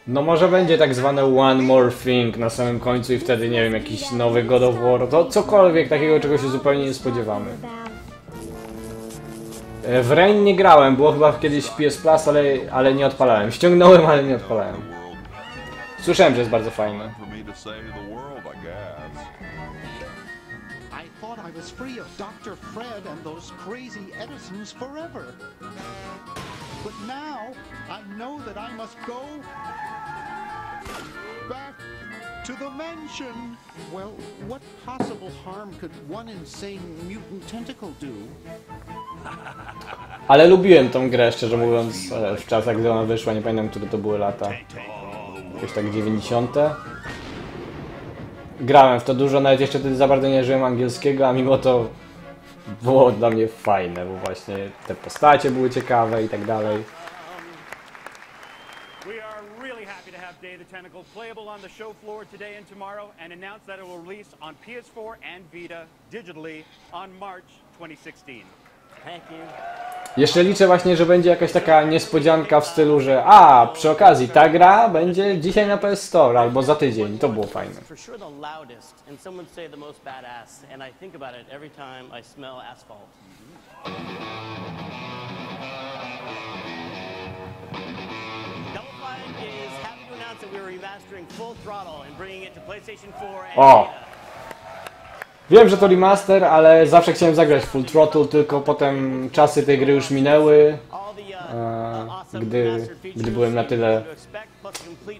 No może będzie tak zwane One More Thing na samym końcu i wtedy, nie wiem, jakiś nowy God of War, to cokolwiek takiego, czego się zupełnie nie spodziewamy. W Rain nie grałem, było chyba kiedyś w PS Plus, ale nie odpalałem. Ściągnąłem, ale nie odpalałem. Słyszałem, że jest bardzo fajne. I thought I was free of Dr. Fred and those crazy Edisons forever. But now I know that I must go back to the mansion. Well, what possible harm could one insane mutant tentacle do? Ale lubiłem tą grę, szczerze mówiąc, w czasach, gdy ona wyszła, nie pamiętam, które to były lata. Jakieś tak 90. Grałem w to dużo, nawet jeszcze wtedy za bardzo nie żyłem angielskiego, a mimo to było dla mnie fajne, bo właśnie te postacie były ciekawe i tak dalej. We are really happy to have Day of the Tentacle playable on the show floor today and tomorrow, and announce that it will release on PS4 and Vita digitally on March 2016. Jeszcze liczę właśnie, że będzie jakaś taka niespodzianka w stylu, że przy okazji ta gra będzie dzisiaj na PS Store albo za tydzień. To było fajne. O! Wiem, że to remaster, ale zawsze chciałem zagrać Full Throttle, tylko potem czasy tej gry już minęły, gdy byłem na tyle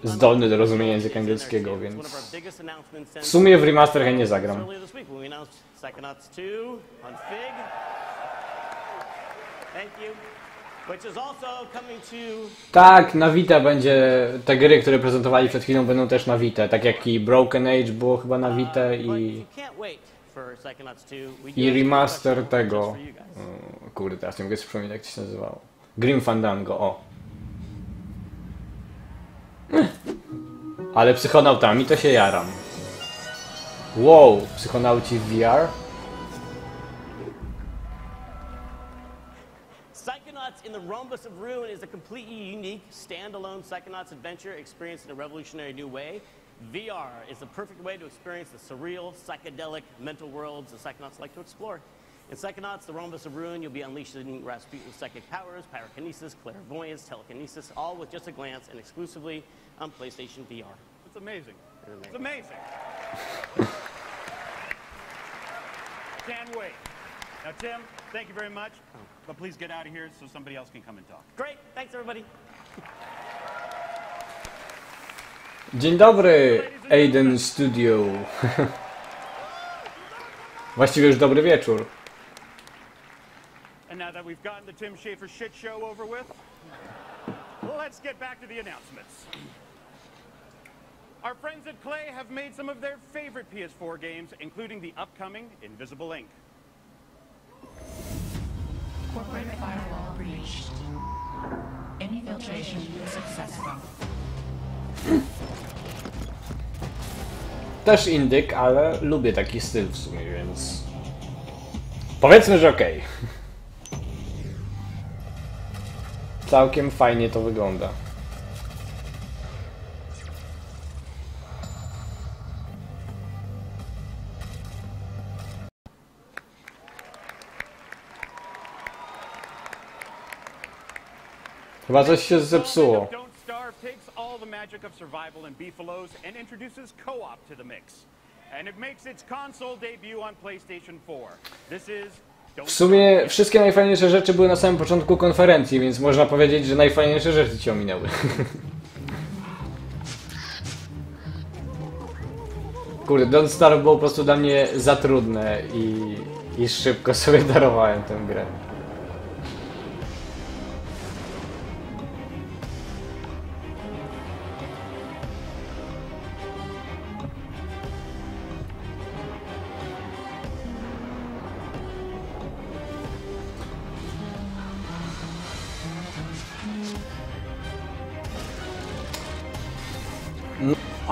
zdolny do rozumienia języka angielskiego, więc w sumie w remaster chętnie zagram. Tak, na Vita będzie, te gry, które prezentowali przed chwilą, będą też na Vita, tak jak i Broken Age było chyba na Vita i remaster tego, kurde, teraz nie mogę sobie przypomnieć, jak to się nazywało, Grim Fandango, o. Ale psychonautami to się jaram. Wow, psychonauci w VR? In the Rhombus of Ruin is a completely unique, standalone Psychonauts adventure experienced in a revolutionary new way. VR is the perfect way to experience the surreal, psychedelic, mental worlds the Psychonauts like to explore. In Psychonauts, the Rhombus of Ruin, you'll be unleashing Rasputin's psychic powers, pyrokinesis, clairvoyance, telekinesis, all with just a glance and exclusively on PlayStation VR. It's amazing. It's amazing. Can't wait. Now, Tim, thank you very much, but please get out of here so somebody else can come and talk. Great, thanks everybody. Dzień dobry, Aiden Studio. Właściwie już dobry wieczór. And now that we've gotten the Tim Schafer shit show over with, let's get back to the announcements. Our friends at Klei have made some of their favorite PS4 games, including the upcoming Invisible Ink. Corporate firewall breached. Infiltration successful. Też indyk, ale lubię taki styl w sumie, więc powiedzmy, że okej. Całkiem fajnie to wygląda. Chyba coś się zepsuło. Takes all the magic of survival and beefaloes and introduces co-op to the mix. And it makes its console debut on PlayStation 4. This is W sumie wszystkie najfajniejsze rzeczy były na samym początku konferencji, więc można powiedzieć, że najfajniejsze rzeczy ci ominęły. Kurde, Don't Starve było po prostu dla mnie za trudne i szybko sobie darowałem tę grę.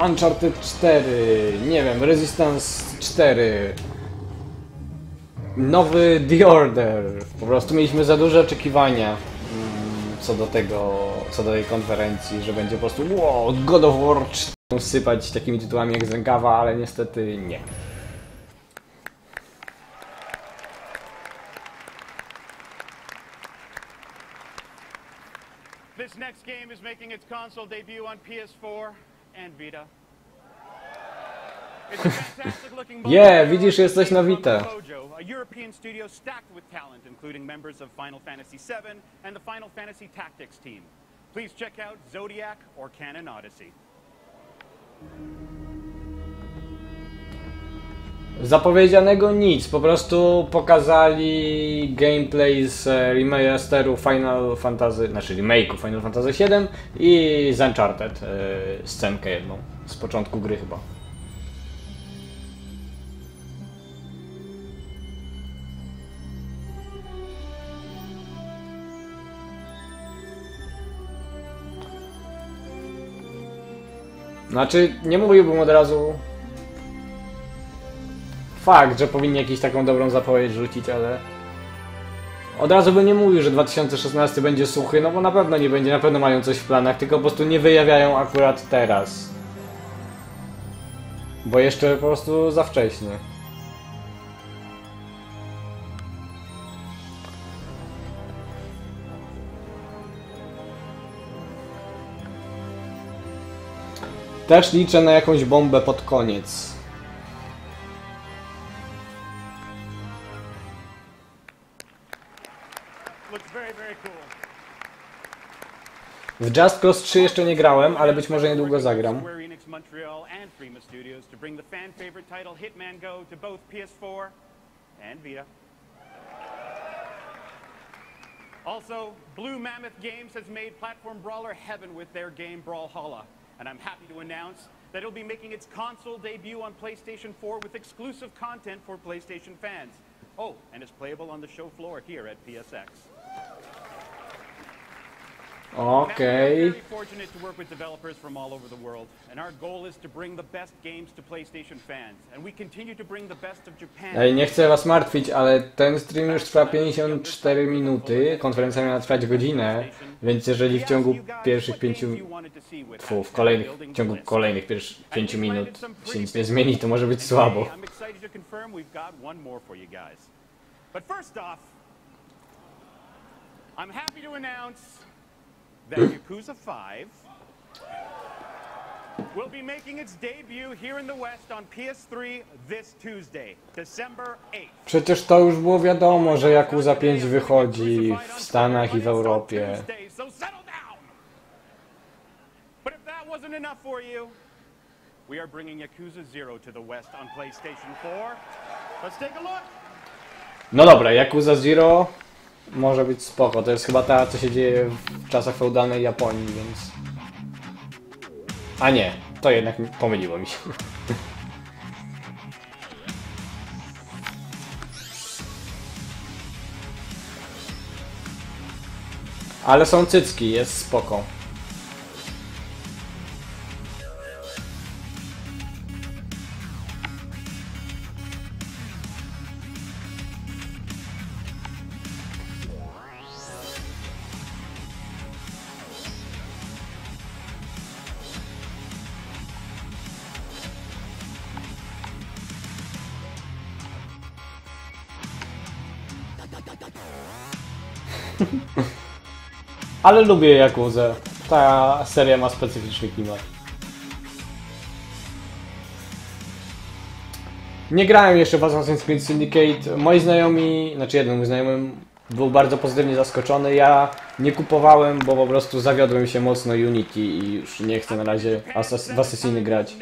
Uncharted 4, nie wiem, Resistance 4, nowy The Order. Po prostu mieliśmy za duże oczekiwania co do tej konferencji, że będzie po prostu wow, God of War 4 sypać takimi tytułami jak z rękawa, ale niestety nie. This next game is making its console debut on PS4 and Vita. Yeah, widzisz, jesteś na Vita. A European studio stacked with talent, including members of Final Fantasy VII and the Final Fantasy Tactics team. Please check out Zodiac or Canon Odyssey. Zapowiedzianego nic, po prostu pokazali gameplay z remasteru Final Fantasy, znaczy remake'u Final Fantasy VII i z Uncharted, scenkę jedną, z początku gry chyba. Znaczy, nie mówiłbym od razu... Fakt, że powinni jakąś taką dobrą zapowiedź rzucić, ale... Od razu bym nie mówił, że 2016 będzie suchy, no bo na pewno nie będzie, na pewno mają coś w planach, tylko po prostu nie wyjawiają akurat teraz. Bo jeszcze po prostu za wcześnie. Też liczę na jakąś bombę pod koniec. W Just Cause 3 jeszcze nie grałem, ale być może niedługo zagram. Also, Blue Mammoth Games has made platform brawler heaven with their game Brawlhalla, and I'm happy to announce that it'll be making its console debut on PlayStation 4 with exclusive content for PlayStation fans. Oh, and it's playable on the show floor here at PSX. Okej. We're fortunate to work with developers from all over the world, and our goal is to bring the best games to PlayStation fans, and we continue to bring the best of Japan. Ej, nie chcę was martwić, ale ten stream już trwa 54 minuty, konferencja miała trwać godzinę, więc jeżeli w ciągu pierwszych w ciągu kolejnych 5 minut się nic nie zmieni, to może być słabo. But first off, I'm happy to announce that Yakuza 5 will be making its debut here in the West on PS3 this Tuesday, December 8th. Przecież to już było wiadomo, że Yakuza 5 wychodzi w Stanach i w Europie. But if that wasn't enough for you, we are bringing Yakuza 0 to the West on PlayStation 4. Let's take a look. No dobra, Yakuza 0 może być spoko. To jest chyba ta, co się dzieje w czasach feudalnej Japonii, więc... A nie, to jednak pomyliło mi się. Ale są cycki, jest spoko. Ale lubię Yakuzę. Ta seria ma specyficzny klimat. Nie grałem jeszcze w Assassin's Creed Syndicate. Moi znajomi, znaczy jeden mój znajomy był bardzo pozytywnie zaskoczony. Ja nie kupowałem, bo po prostu zawiodłem się mocno Unity i już nie chcę na razie w Assassiny grać.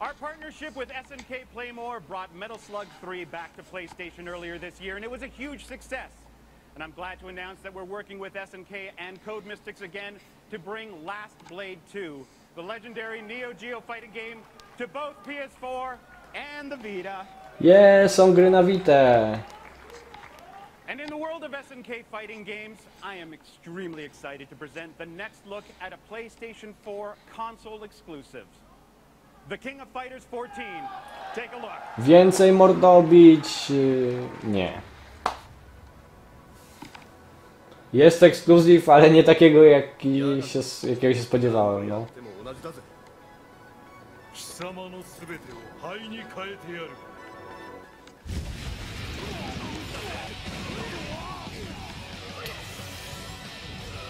Our partnership with SNK Playmore brought Metal Slug 3 back to PlayStation earlier this year, and it was a huge success. And I'm glad to announce that we're working with SNK and Code Mystics again to bring Last Blade 2, the legendary Neo Geo fighting game, to both PS4 and the Vita. Są gry na Vitę. And in the world of SNK fighting games, I am extremely excited to present the next look at a PlayStation 4 console exclusive. The King of Fighters 14. Take a look. Więcej mordobić... nie. Jest ekskluzyw, ale nie takiego, jakiego się spodziewałem, no.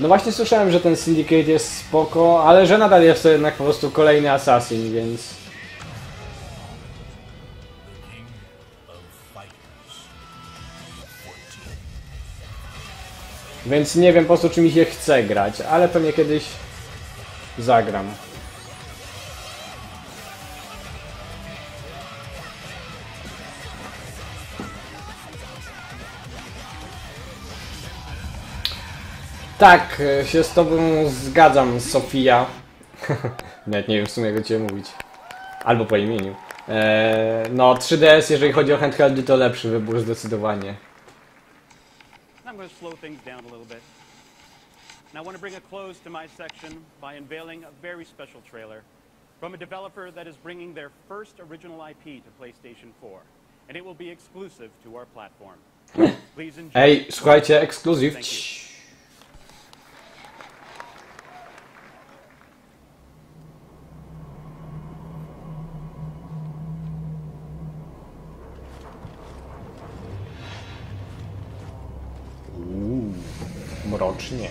No właśnie słyszałem, że ten Syndicate jest spoko, ale że nadal jest to jednak po prostu kolejny Assassin, więc... Więc nie wiem po prostu, czy mi się chce grać, ale pewnie kiedyś zagram. Tak, się z tobą zgadzam, Sofia. Nawet nie wiem w sumie jak do ciebie mówić. Albo po imieniu. No 3DS, jeżeli chodzi o handheldy, to lepszy wybór zdecydowanie. I'm going to slow things down a little bit. And I want to bring a close to my section by unveiling a very special trailer from a developer that is bringing their first original IP to PlayStation 4, and it will be exclusive to our platform. Please enjoy. Ej, słuchajcie, ekskluzyw. Mrocznie.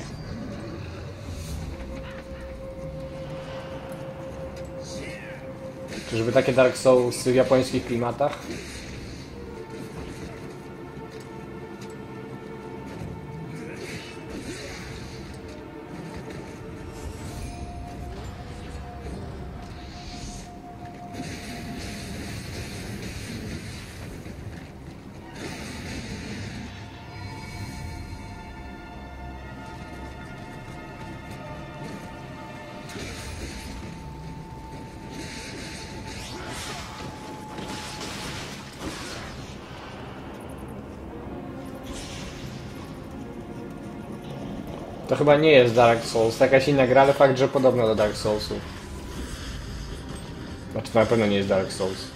Czyżby takie Dark Souls w japońskich klimatach? To chyba nie jest Dark Souls, to jakaś inna gra, ale fakt, że podobna do Dark Soulsów. Znaczy to na pewno nie jest Dark Souls.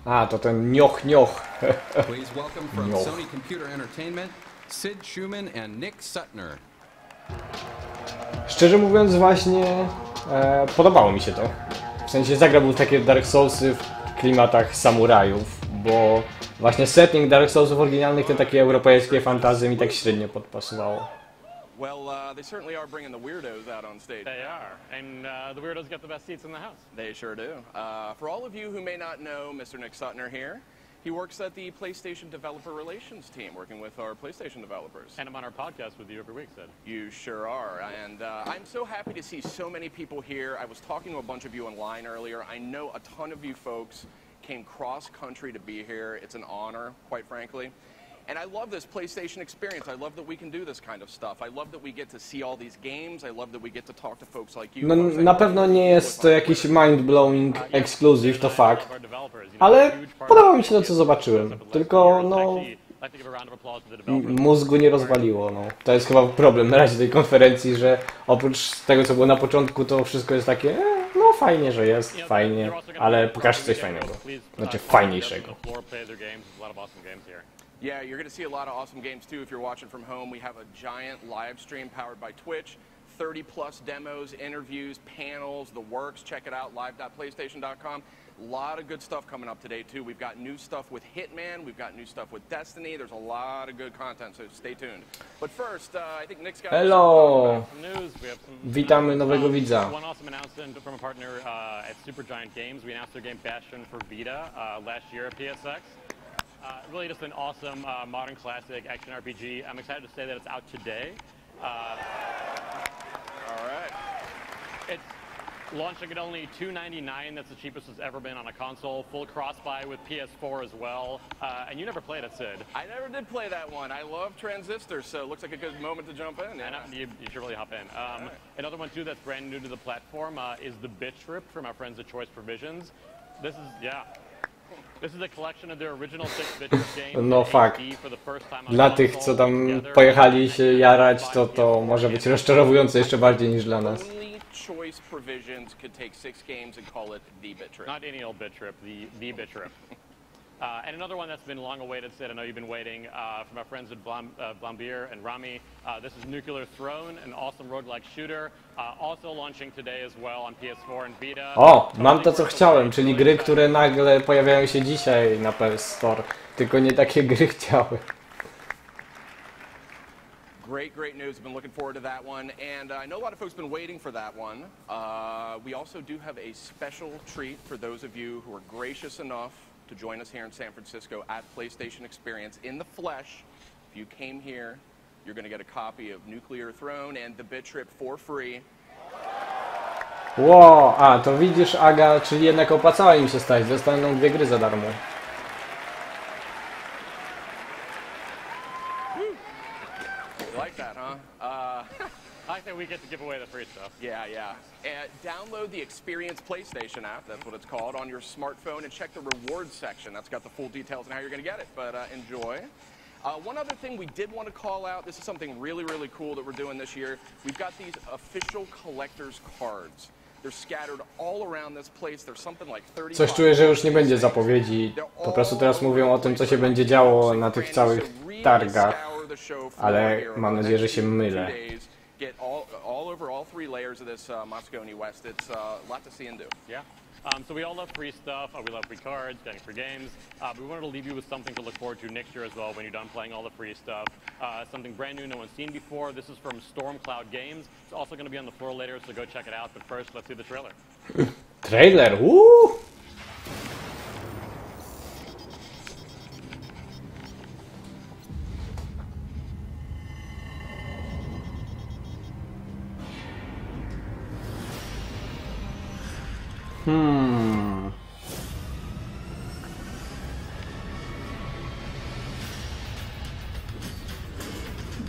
A, to ten nioch. Please welcome from Nioch. Sony Computer Entertainment, Sid Schumann and Nick Sutner. Szczerze mówiąc właśnie podobało mi się to. W sensie zagrał był takie Dark Soulsy w klimatach samurajów, bo właśnie setting Dark Soulsów oryginalnych, te takie europejskie fantasy mi tak średnio podpasowało. Well, they certainly are bringing the weirdos out on stage. They are, and the weirdos get the best seats in the house. They sure do. For all of you who may not know Mr. Nick Sutner here, he works at the PlayStation Developer Relations team, working with our PlayStation developers. And I'm on our podcast with you every week, Sid. You sure are, and I'm so happy to see so many people here. I was talking to a bunch of you online earlier. I know a ton of you folks came cross-country to be here. It's an honor, quite frankly. And I love this PlayStation experience. I love that we can do this kind of stuff. I love that we get to see all these games. I love that we get to talk to folks like you. No, na pewno nie jest to jakiś mind-blowing exclusive, to fakt. Ale podobało mi się to, co zobaczyłem. Tylko, no... mózgu nie rozwaliło, no. To jest chyba problem na razie tej konferencji, że oprócz tego, co było na początku, to wszystko jest takie, no fajnie, że jest, fajnie, ale pokażcie coś fajnego. Znaczy fajniejszego. Yeah, you're going to see a lot of awesome games too if you're watching from home. We have a giant live stream powered by Twitch, 30 plus demos, interviews, panels, the works. Check it out, live.playstation.com. A lot of good stuff coming up today too. We've got new stuff with Hitman, we've got new stuff with Destiny. There's a lot of good content, so stay tuned. But first, I think Nick's got Hello! some news. We have some Witamy nowego widza. One awesome announcement from a partner at Supergiant Games. We announced their game Bastion for Vita last year at PSX. Really just an awesome modern classic action RPG. I'm excited to say that it's out today. All right. It's launching at only $2.99. That's the cheapest it's ever been on a console. Full cross-buy with PS4 as well. And you never played it, Sid. I never did play that one. I love Transistors, so it looks like a good moment to jump in. Yeah. And you should really hop in. Another one, too, that's brand new to the platform is the Bit Trip from our friends at Choice Provisions. This is, This is a collection of their original 6-bit games. No fakt. Dla tych, co tam pojechali się jarać, to może być rozczarowujące jeszcze bardziej niż dla nas. Choice Provisions could take 6 games and call it the Bit Trip. Not any old Bit Trip, the Bit Trip. And another one that's been long awaited, Sid, I know you've been waiting, from our friends at Blombier and Rami. This is Nuclear Throne, an awesome roguelike shooter, also launching today as well on PS4 and Vita. O, mam to, co chciałem, czyli gry, które nagle pojawiają się dzisiaj na PS Store, tylko nie takie gry chciałem. Great news. I've been looking forward to that one, and I know a lot of folks have been waiting for that one. We also do have a special treat for those of you who are gracious enough to join us here in San Francisco at PlayStation Experience in the flesh. If you came here, you're going to get a copy of Nuclear Throne and the Bit Trip for free. Wow, a to widzisz, Aga, czyli jednak opłacało im się stać, dostaną 2 gry za darmo. I think we get to give away the free stuff. Yeah, yeah. Download the Experience PlayStation app, that's what it's called, on your smartphone and check the rewards section. That's got the full details on how you're going to get it, but enjoy. One other thing we did want to call out, this is something really, really cool that we're doing this year. We've got these official collector's cards. They're scattered all around this place. There's something like 30. Coś czuję, że już nie będzie zapowiedzi. Po prostu teraz mówią o tym, co się będzie działo na tych całych targach. Ale mam nadzieję, że się mylę. Get all over all 3 layers of this Moscone West. It's a lot to see and do. Yeah. So we all love free stuff. We love free cards, getting free games. But we wanted to leave you with something to look forward to next year as well when you're done playing all the free stuff. Something brand new no one's seen before. This is from Stormcloud Games. It's also going to be on the floor later, so go check it out. But first, let's see the trailer. Trailer, woo!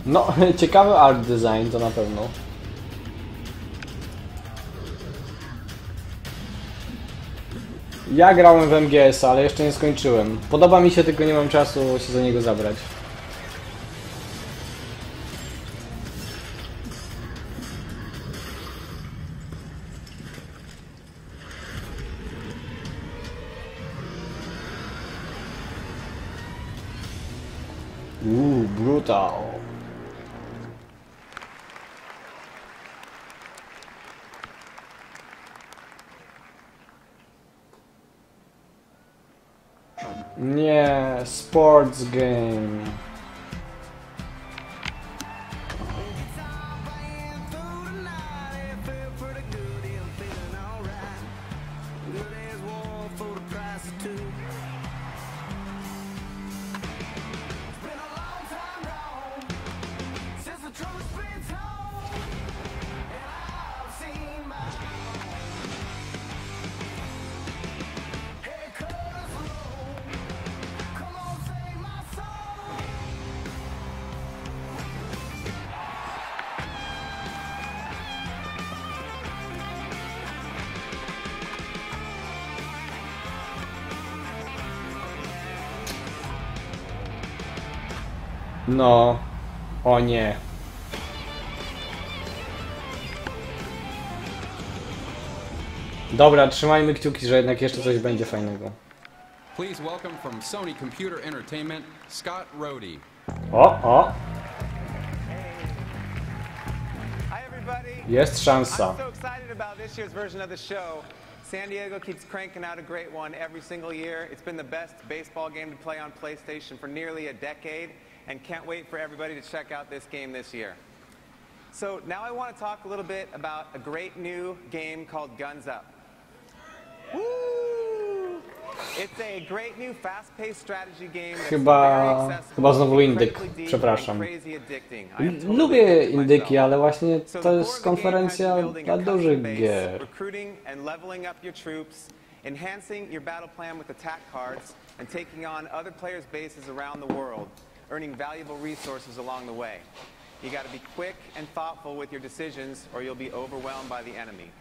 No, ciekawy art design to na pewno. Ja grałem w MGS, ale jeszcze nie skończyłem. Podoba mi się, tylko nie mam czasu się za niego zabrać. Brutal. Nie, sports game. No, o nie. Dobra, trzymajmy kciuki, że jednak jeszcze coś będzie fajnego. Please welcome from Sony Computer Entertainment, Scott Rohde. O! Jest szansa. I'm so excited about this year's version of the show. San Diego keeps cranking out a great one every single year. It's been the best baseball game to play on PlayStation for nearly a decade, and can't wait for everybody to check out this game this year. So now I want to talk a little bit about a great new game called Guns Up. Woo! It's a great new fast-paced strategy game that's very accessible, chyba znowu indyk, przepraszam. Lubię indyki, ale właśnie to jest konferencja dla dużych gier. Recruiting and leveling up your troops, enhancing your battle plan with attack cards, and taking on other players' bases around the world, earning valuable resources along the way. You got to be quick and thoughtful with your decisions, or you'll be overwhelmed by the enemy.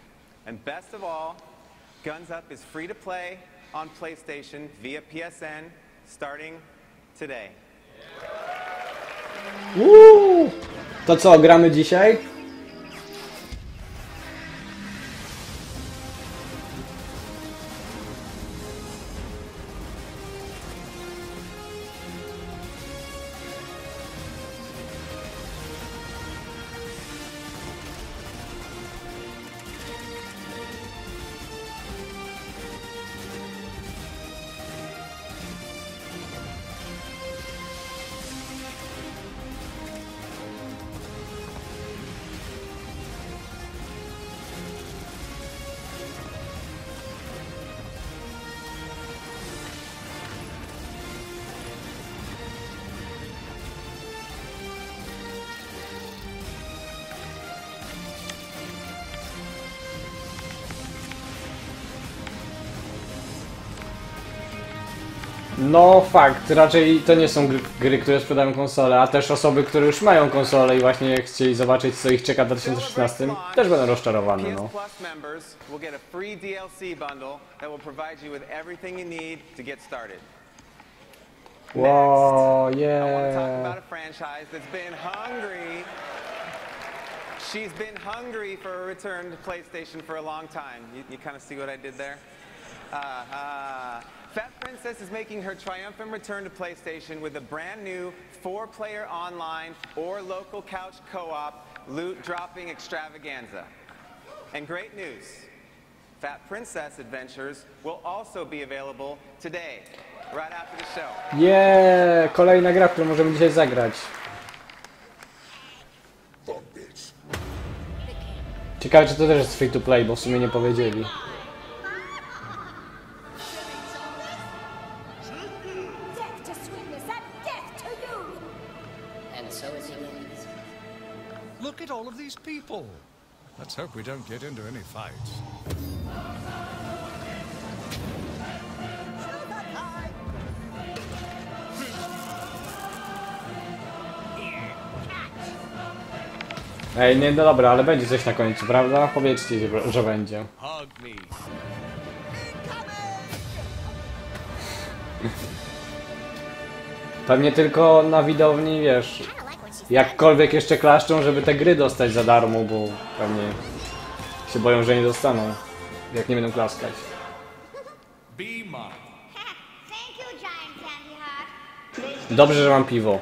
And best of all, Guns Up is free to play on PlayStation via PSN starting today. To co, gramy dzisiaj? No fakt, raczej to nie są gry, które sprzedają konsole, a też osoby, które już mają konsole i właśnie chcieli zobaczyć, co ich czeka w 2016, też będą rozczarowane, no. Wow, yeah. She's been hungry for a return to PlayStation for a long time. You kind of see what I did there? Fat Princess is making her triumphant return to PlayStation with a brand new 4-player online or local couch co-op loot dropping extravaganza. And great news, Fat Princess Adventures will also be available today, right after the show. Yeah, kolejna gra, którą możemy dzisiaj zagrać. Ciekawe, czy to też jest free to play, bo w sumie nie powiedzieli. Look at all of these people. Let's hope we don't get into any fights. Ej, nie, no dobra, ale będzie coś na końcu, prawda? Powiedzcie, że będzie. Pewnie tylko na widowni, wiesz, jakkolwiek jeszcze klaszczą, żeby te gry dostać za darmo, bo pewnie się boją, że nie dostaną, jak nie będą klaskać. Dobrze, że mam piwo.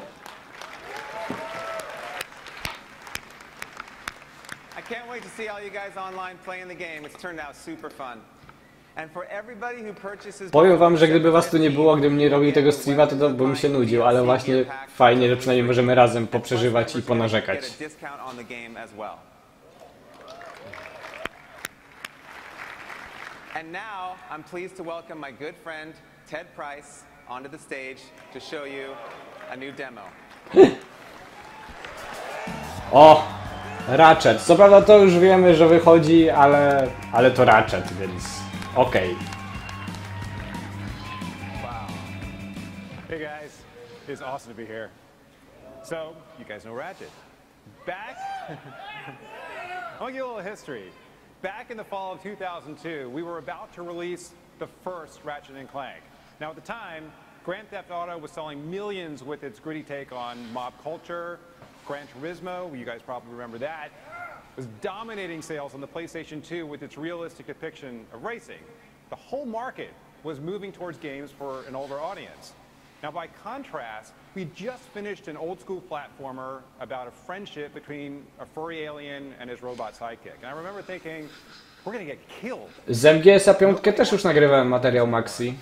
Can't wait to see all you guys online playing the game. It's turned out super fun. And for everybody who purchases... Powiem wam, że gdyby was tu nie było, gdybym nie robił tego streama, to bym się nudził, ale właśnie fajnie, że przynajmniej możemy razem poprzeżywać i ponarzekać. And now I'm pleased to welcome my good friend Ted Price onto the stage to show you a new demo. O! Ratchet. Co prawda to już wiemy, że wychodzi, ale to Ratchet, więc okej. Wow. Hey guys, it's awesome to be here. So, you guys know Ratchet. Back... I'll give you a little history. Back in the fall of 2002, we were about to release the first Ratchet & Clank. Now at the time, Grand Theft Auto was selling millions with its gritty take on mob culture. Gran Turismo, you guys probably remember that, was dominating sales on the PlayStation 2 with its realistic depiction of racing. The whole market was moving towards games for an older audience. Now, by contrast, we just finished an old-school platformer about a friendship between a furry alien and his robot sidekick. And I remember thinking, we're gonna get killed. Z MGS-a 5 też już nagrywałem materiał Maxi.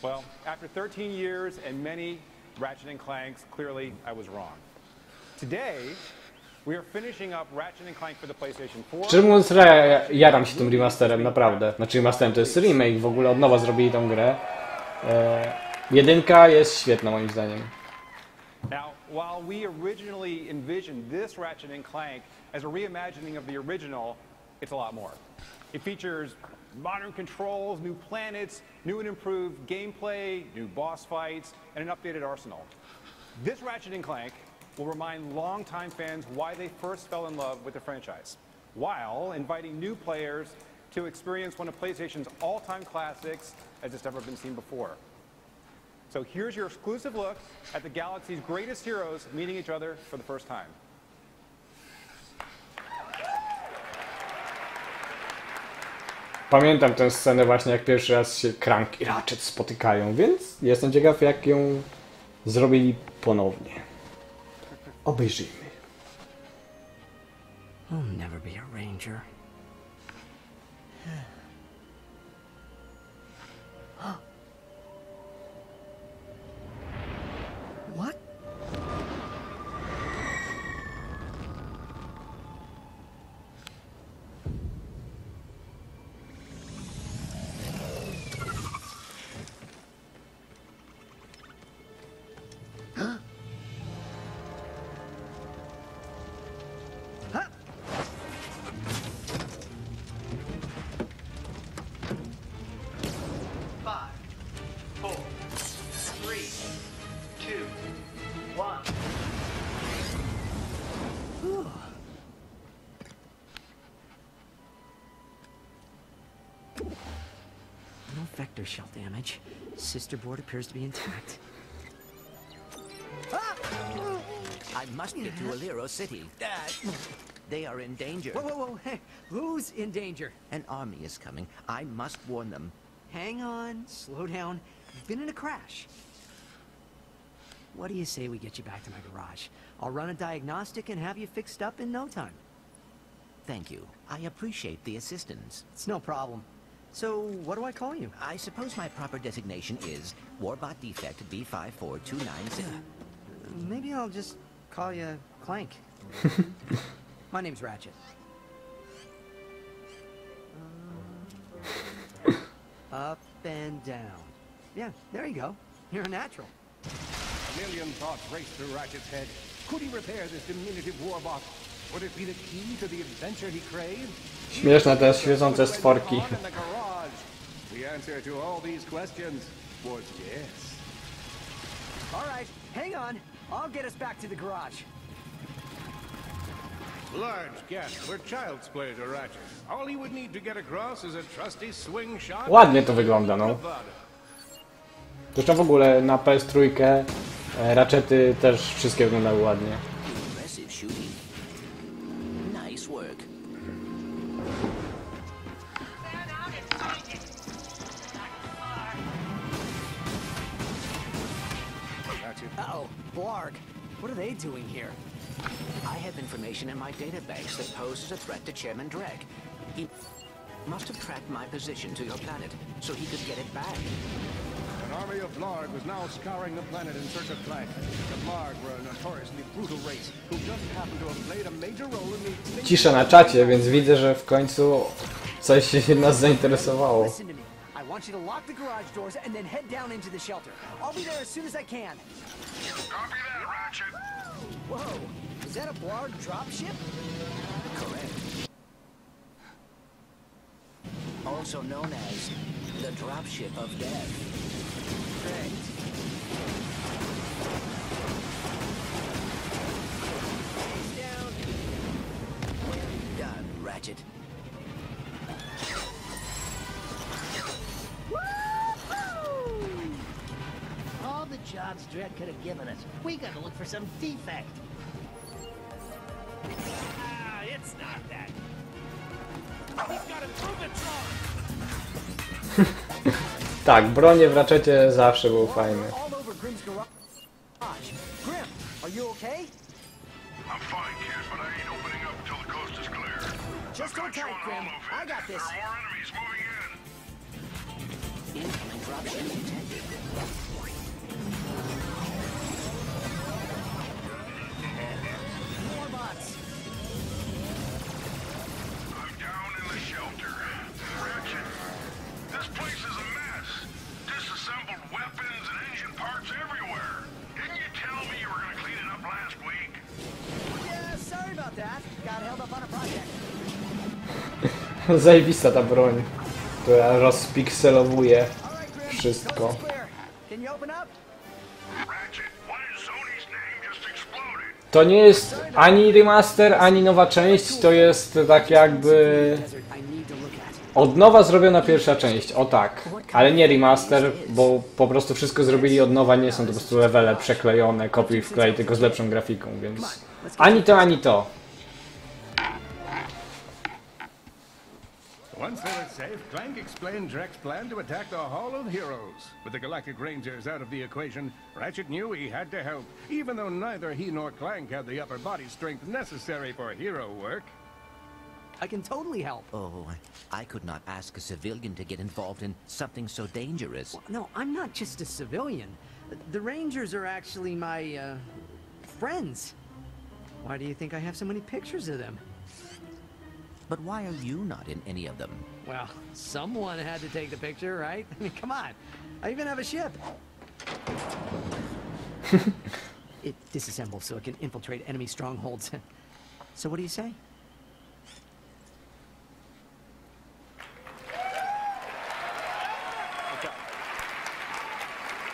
Well, after 13 years and many Ratchet & Clanks, clearly I was wrong. Today, we are finishing up Ratchet & Clank for the PlayStation 4. Szczerze mówiąc, jaram się tym remasterem, naprawdę. Znaczy remasterem to jest remake, w ogóle od nowa zrobili tą grę. Jedynka jest świetna moim zdaniem. Now, while we originally envisioned this Ratchet & Clank as a reimagining of the original, it's a lot more. It features modern controls, new planets, new and improved gameplay, new boss fights, and an updated arsenal. This Ratchet & Clank will remind longtime fans why they first fell in love with the franchise, while inviting new players to experience one of PlayStation's all-time classics as it's never been seen before. So here's your exclusive look at the galaxy's greatest heroes meeting each other for the first time. Pamiętam tę scenę właśnie, jak pierwszy raz się Crank i Ratchet spotykają, więc jestem ciekaw, jak ją zrobili ponownie. Obejrzyjmy. I'll never be a ranger. What? reactor shell damage. Sister board appears to be intact. I must get to Alero City. They are in danger. Whoa, whoa, whoa. Hey, who's in danger? An army is coming. I must warn them. Hang on. Slow down. You've been in a crash. What do you say we get you back to my garage? I'll run a diagnostic and have you fixed up in no time. Thank you. I appreciate the assistance. It's no problem. So, what do I call you? I suppose my proper designation is Warbot Defect B54296. Maybe I'll just call you Clank. My name's Ratchet. Up and down. Yeah, there you go. You're a natural. A million thoughts raced through Ratchet's head. Could he repair this diminutive warbot? Would it be the key to the adventure he craved? Śmieszne te świecące stworki. The answer to all these questions was yes. All right, hang on. I'll get us back to the garage. Large gap where child's play to Ratchet. All he would need to get across is a trusty swing shot. Ładnie to wygląda, no. Zresztą w ogóle na PS3 Ratchety też wszystkie wyglądały ładnie. Impressive shooting. Nice work. Uh-oh, Blarg. What are they doing here? I have information in my databanks that poses a threat to Chairman Dreg. He must have tracked my position to your planet, so he could get it back. An army of Blarg was now scouring the planet in search of Clank. The Blarg were a notoriously brutal race who just happened to have played a major role in the... Cisza na czacie, więc widzę, że w końcu coś nas zainteresowało. I want you to lock the garage doors and then head down into the shelter. I'll be there as soon as I can. Copy that, Ratchet. Whoa, is that a Blarg dropship? Correct. Also known as the dropship of death. Correct. Down. Well done, Ratchet. All the jobs Dredd could have given us. We gotta look for some defect. Ah, it's not that. He's got a Rubentron. Tak, bronie w Ratchetie zawsze były fajne. Grim, are you okay? I'm fine, kid, but I ain't opening up until the coast is clear. Just hold tight, Grim. I got this. There are more enemies moving in. Incoming dropship detected. More bots. I'm down in the shelter. Ratchet, this place is a mess. Disassembled weapons and engine parts everywhere. Didn't you tell me you were going to clean it up last week? Yeah, sorry about that. Got held up on a project. Zajebista ta broń, która rozpikselowuje wszystko. Can you open up? To nie jest ani remaster, ani nowa część, to jest tak jakby od nowa zrobiona pierwsza część, o tak. Ale nie remaster, bo po prostu wszystko zrobili od nowa, nie są to po prostu levele przeklejone, kopiuj wklej, tylko z lepszą grafiką, więc ani to, ani to. Once they were safe, Clank explained Drek's plan to attack the Hall of Heroes. With the Galactic Rangers out of the equation, Ratchet knew he had to help, even though neither he nor Clank had the upper body strength necessary for hero work. I can totally help. Oh, I could not ask a civilian to get involved in something so dangerous. No, I'm not just a civilian. The Rangers are actually my, friends. Why do you think I have so many pictures of them? But why are you not in any of them? Well, someone had to take the picture, right? I mean, come on. I even have a ship. It disassembles so it can infiltrate enemy strongholds. So what do you say?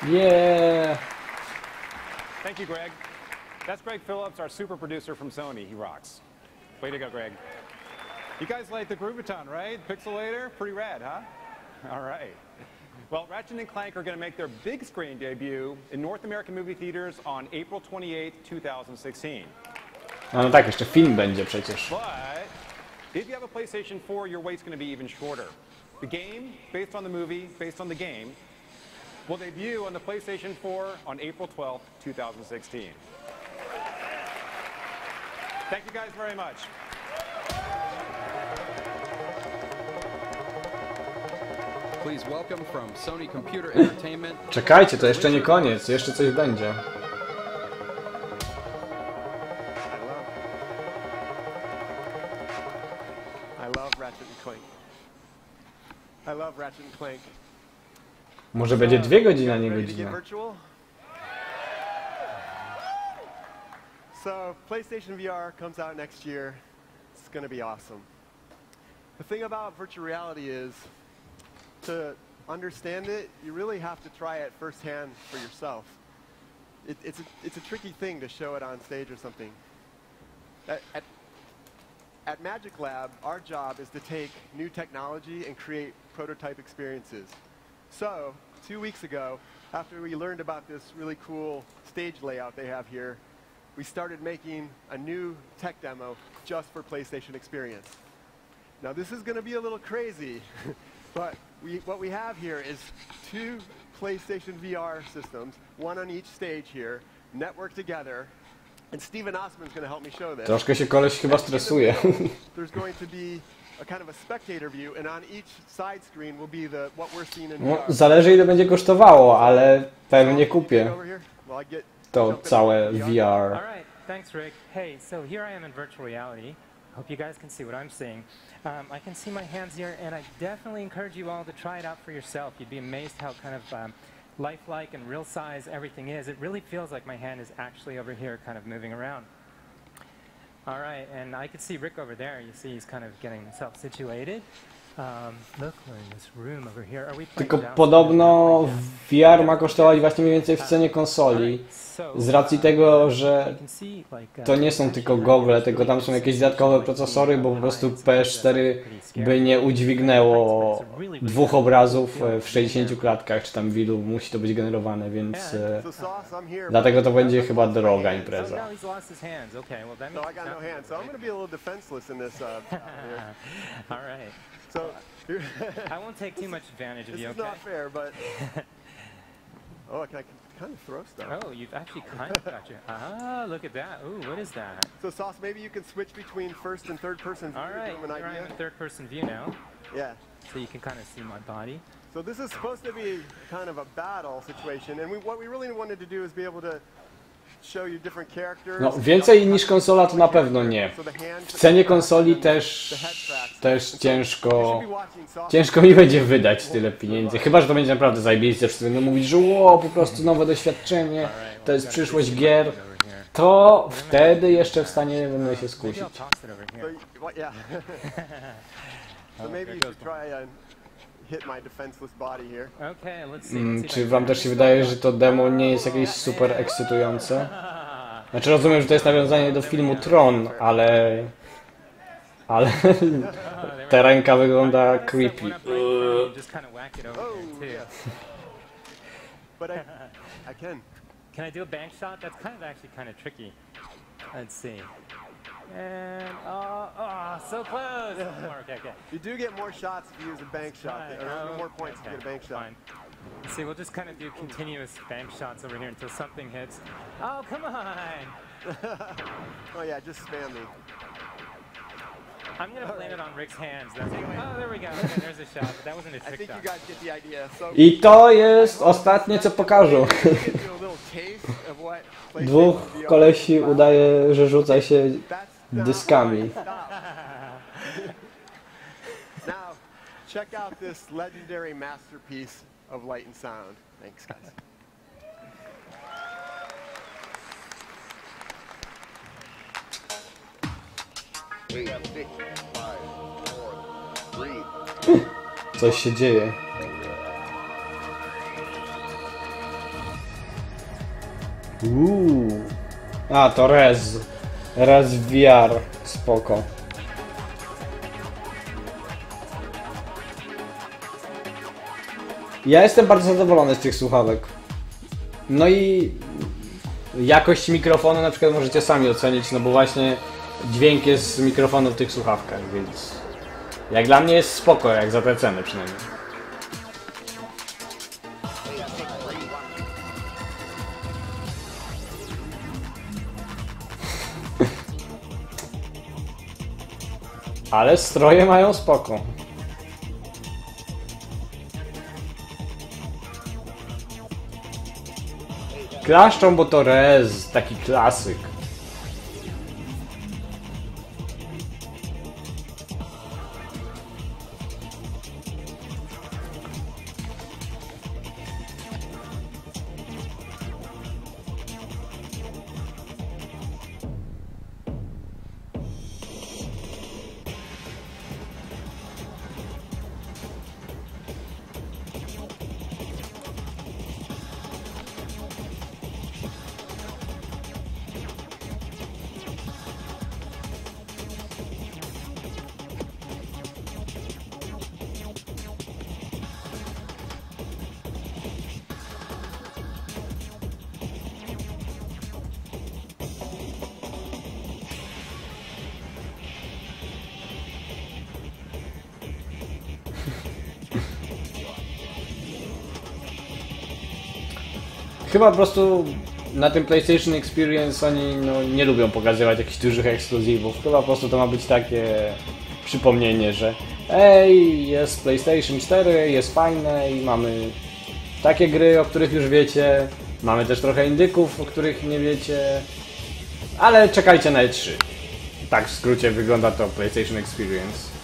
Yeah. Thank you, Greg. That's Greg Phillips, our super producer from Sony. He rocks. Way to go, Greg. You guys like the Groovathon, right? Pixelator? Pretty rad, huh? All right. Well, Ratchet & Clank are going to make their big screen debut in North American movie theaters on April 28, 2016. No tak, jeszcze film będzie przecież. But if you have a PlayStation 4, your wait's going to be even shorter. The game, based on the movie, based on the game, will debut on the PlayStation 4 on April 12, 2016. Thank you guys very much. Please welcome from Sony Computer Entertainment. Czekajcie, to jeszcze nie koniec, jeszcze coś będzie. I love Ratchet & Clank. I love Ratchet & Clank. Może będzie 2 godziny, a nie godzina. So, PlayStation VR comes out next year. It's going to be awesome. The thing about virtual reality is, to understand it, you really have to try it firsthand for yourself. It's a tricky thing to show it on stage or something. At Magic Lab, our job is to take new technology and create prototype experiences. So, 2 weeks ago, after we learned about this really cool stage layout they have here, we started making a new tech demo just for PlayStation Experience. Now, this is going to be a little crazy, but what we have here is 2 PlayStation VR systems, one on each stage here, networked together, and Steven Osman's going to help me show this. Troszkę się koleś chyba stresuje. There's going to be a kind of a spectator view, and on each side screen will be what we're seeing in No, VR. zależy ile będzie kosztowało, ale pewnie kupię to całe VR. All right, thanks Rick. Hey, so here I am in virtual reality. Hope you guys can see what I'm seeing. I can see my hands here, and I definitely encourage you all to try it out for yourself. You'd be amazed how kind of lifelike and real size everything is. It really feels like my hand is actually over here kind of moving around. All right, and I can see Rick over there. You see he's kind of getting himself situated. Look, we're in this room over here. Are we playing Tylko down? podobno VR ma kosztować właśnie mniej więcej w cenie konsoli. Z racji tego, że to nie są tylko goggle, tylko tam są jakieś dodatkowe procesory, bo po prostu PS4 by nie udźwignęło 2 obrazów w 60 klatkach, czy tam w ilu musi to być generowane, więc dlatego to będzie chyba droga impreza. So, I won't take too much advantage of you, okay? This is not fair, but... Oh, I can kind of throw stuff. Oh, you've actually kind of got your... Ah, look at that. Ooh, what is that? So, Sauce, maybe you can switch between first and third person view. All right, here I am in third person view now. Yeah. So you can kind of see my body. So this is supposed to be kind of a battle situation, and what we really wanted to do is be able to show you different characters. No, więcej niż konsola to na pewno nie. W cenie konsoli też ciężko mi będzie wydać tyle pieniędzy. Chyba że to będzie naprawdę zajebiste, wszyscy będą mówić, że ło, po prostu nowe doświadczenie, to jest przyszłość gier. To wtedy jeszcze w stanie będę się skusić. So maybe you should try hit my defenseless body here. Czy wam też się wydaje, że to demo nie jest jakieś super ekscytujące? Znaczy rozumiem, że to jest nawiązanie do filmu Tron, ale ta ręka wygląda creepy. But I can. Can I do a bank shot? That's kind of tricky. Let's see. And so close. Okay. You do get more shots if you use a bank shot. Or more points if you get a bank shot. Fine. See, we'll just kind of do continuous bank shots over here until something hits. Oh, come on! Oh yeah, just spam me. I'm gonna blame it on Rick's hands. Oh, there we go. Okay, there's a shot, but that wasn't a trick shot. I think you guys get the idea. So I to jest ostatnie, co pokażą. 2 kolesi udaje, że rzuca się dyskami. Now, check out this legendary masterpiece of light and sound. Thanks, guys. Coś się dzieje. A, to Res VR, spoko. Ja jestem bardzo zadowolony z tych słuchawek. No i jakość mikrofonu na przykład możecie sami ocenić, no bo właśnie dźwięk jest z mikrofonu w tych słuchawkach, więc jak dla mnie jest spoko, jak za te ceny przynajmniej. Ale stroje mają spoko. Klaszczą, bo to rez, taki klasyk. Chyba po prostu na tym PlayStation Experience oni nie lubią pokazywać jakichś dużych ekskluzywów. Chyba po prostu to ma być takie przypomnienie, że ej, jest PlayStation 4, jest fajne i mamy takie gry, o których już wiecie. Mamy też trochę indyków, o których nie wiecie. Ale czekajcie na E3. Tak w skrócie wygląda to PlayStation Experience.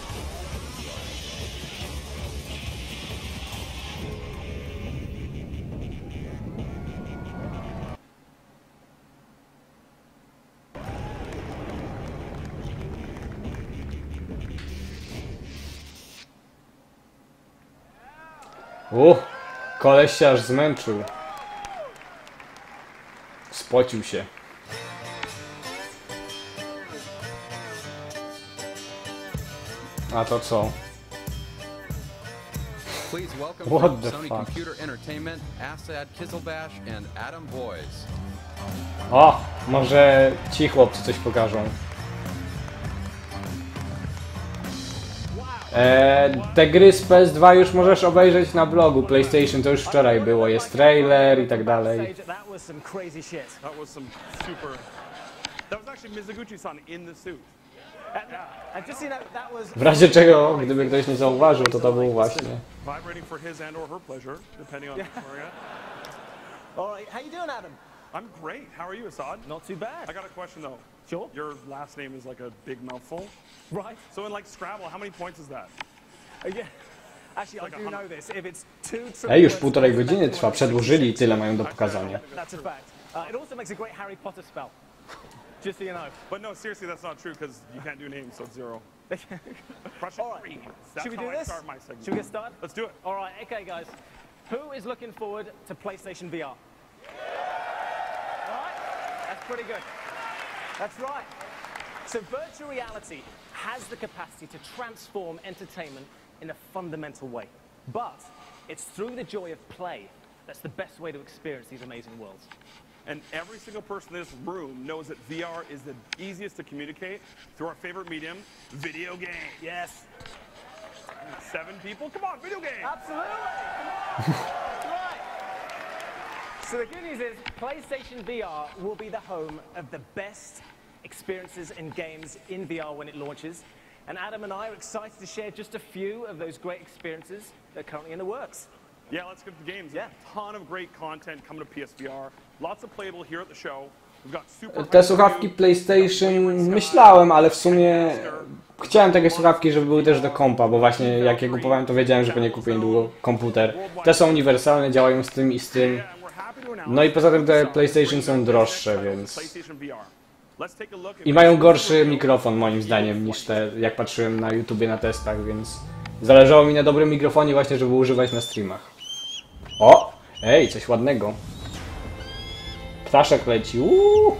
Koleś się aż zmęczył. Spocił się. A to co? Please welcome What from the Sony fuck? Computer Entertainment, Asad Kizelbash and Adam Boys. O, może ci chłopcy coś pokażą. Te gry z PS2 już możesz obejrzeć na blogu PlayStation, to już wczoraj było, jest trailer i tak dalej. W razie czego, gdyby ktoś nie zauważył, to to był właśnie. I'm great. How are you, Assad? Not too bad. I got a question though. Sure. Your last name is like a big mouthful. Right. So in like Scrabble, how many points is that? Yeah. Actually, I do know this. If it's two Ej, już 1,5 godziny trwa, przedłużyli i tyle mają do pokazania. That's a fact. It also makes a great Harry Potter spell. Just so you know. But no, seriously, that's not true because you can't do names, so it's 0. All right. Should we do this? Should we get started? Let's do it. All right. Okay, guys. Who is looking forward to PlayStation VR? That's pretty good. That's right. So virtual reality has the capacity to transform entertainment in a fundamental way. But it's through the joy of play that's the best way to experience these amazing worlds. And every single person in this room knows that VR is the easiest to communicate through our favorite medium, video game. Yes. 7 people? Come on, video game! Absolutely! Come on! Right. So the good news is PlayStation VR will be the home of the best experiences and games in VR when it launches. And Adam and I are excited to share just a few of those great experiences that are currently in the works. Yeah, let's get to the games. Yeah. A ton of great content coming to PSVR. Lots of playable here at the show. We've got super Te słuchawki PlayStation myślałem, ale w sumie chciałem takie słuchawki, żeby były też do kompa, bo właśnie jak je kupowałem, to wiedziałem, że pewnie kupię niedługo komputer. Te są uniwersalne, działają z tym i z tym. No i poza tym te PlayStation są droższe, więc... I mają gorszy mikrofon moim zdaniem niż te, jak patrzyłem na YouTubie na testach, więc... Zależało mi na dobrym mikrofonie właśnie, żeby używać na streamach. O! Ej, coś ładnego. Ptaszek leci. Uuu.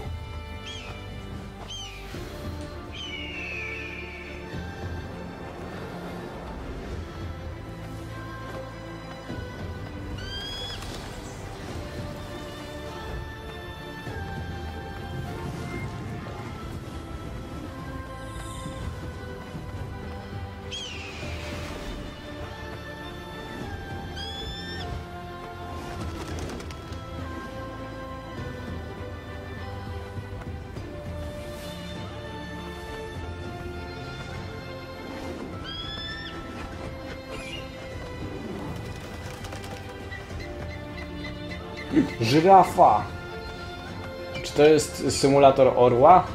Żyrafa. Czy to jest symulator orła?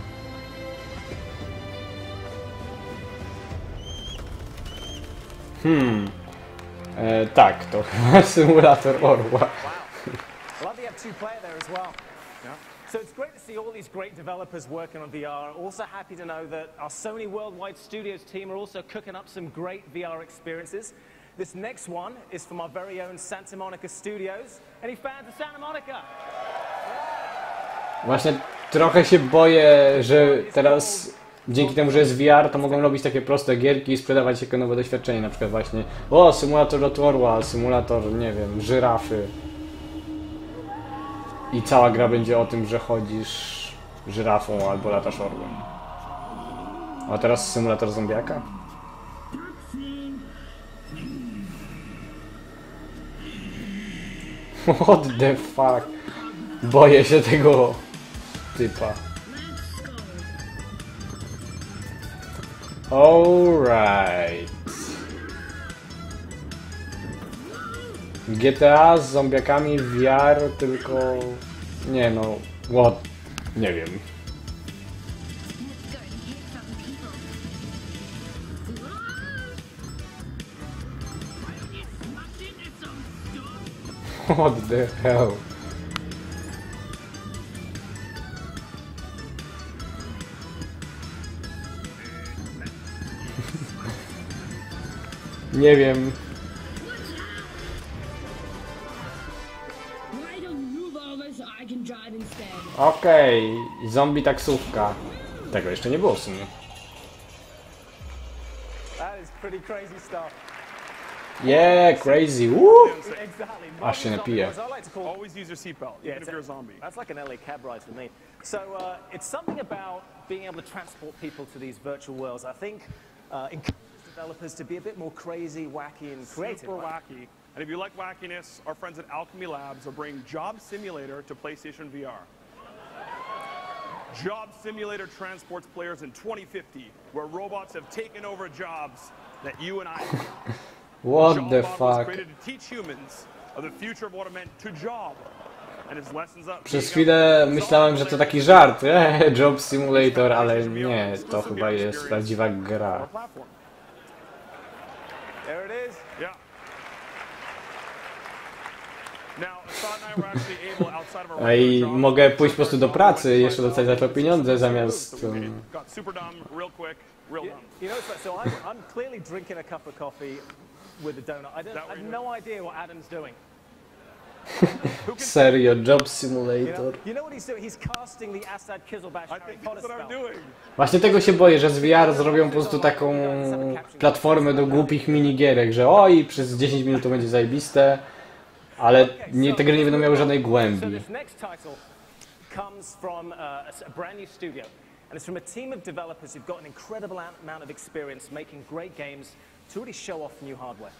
Tak, to chyba symulator orła. Love the two-player there as well. So it's great to see all these great developers working on VR. Also happy to know that our Sony Worldwide Studios team are also cooking up some great VR experiences. This next one is from our very own Santa Monica Studios. Any fans of Santa Monica? Właśnie trochę się boję, że teraz dzięki temu, że jest VR, to mogą robić takie proste gierki i sprzedawać jako nowe doświadczenie. Na przykład właśnie, o, symulator lotu orła, symulator, nie wiem, żyrafy. I cała gra będzie o tym, że chodzisz żyrafą albo latasz orłem. A teraz symulator zombiaka? What the fuck? Boję się tego typa. Alright. GTA z zombiakami VR, tylko... Nie no... What? Nie wiem. What the hell? Nie wiem. Okej, zombie taksówka. Tego jeszcze nie było w sumie. That is pretty crazy stuff. Yeah, crazy. Woo! Aż się napiję. Always use your seatbelt, even if you're a zombie. That's like an LA cab ride for me. So it's something about being able to transport people to these virtual worlds. I think encourages developers to be a bit more crazy, wacky, and creative. Super wacky. And if you like wackiness, our friends at Alchemy Labs are bringing Job Simulator to PlayStation VR. Job Simulator transports players in 2050, where robots have taken over jobs that you and I have. What job the model was fuck? created to teach humans of the future of what it meant to job. And its lessons up. Przez chwilę myślałem, że to taki żart. Job Simulator, ale nie, to chyba jest prawdziwa gra. There it is. Yeah. Now, Assad and I were actually able, outside of our I mogę pójść po prostu do pracy i jeszcze dostać za to pieniądze zamiast... got super dumb, real quick, real dumb. You know, so I'm clearly drinking a cup of coffee with a donut. I have no idea what Adam's doing. Serio, Job Simulator. You know what he's doing? He's casting the Assad Kizilbash Harry Potter spell. Właśnie tego się boję, że z VR zrobią po prostu taką platformę do głupich minigierek, że oj, przez 10 minut to będzie zajebiste, ale te gry nie będą miały żadnej głębi. Comes from a brand new studio, and it's from a team of developers who've got an incredible amount of experience making great games to really show off new hardware.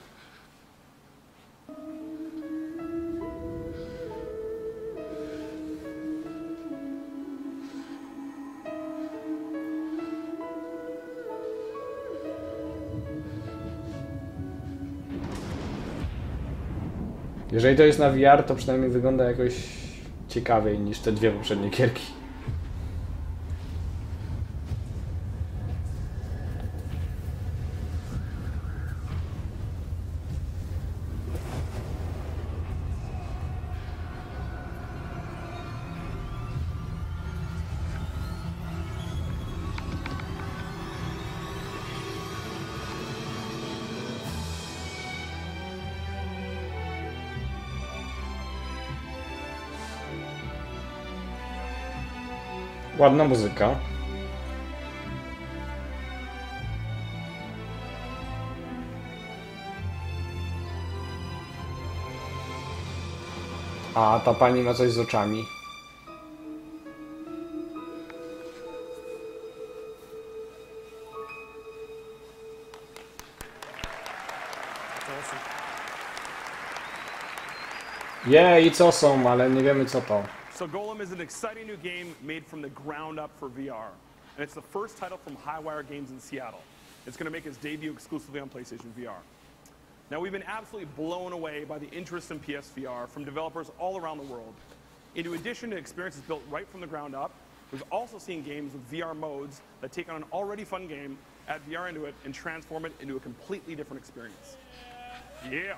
Jeżeli to jest na VR, to przynajmniej wygląda jakoś ciekawiej niż te dwie poprzednie gierki. Ładna muzyka. A ta pani ma coś z oczami. Jej, co są, ale nie wiemy co to. So Golem is an exciting new game made from the ground up for VR. And it's the first title from Highwire Games in Seattle. It's going to make its debut exclusively on PlayStation VR. Now, we've been absolutely blown away by the interest in PSVR from developers all around the world. In addition to experiences built right from the ground up, we've also seen games with VR modes that take on an already fun game, add VR into it, and transform it into a completely different experience. Yeah.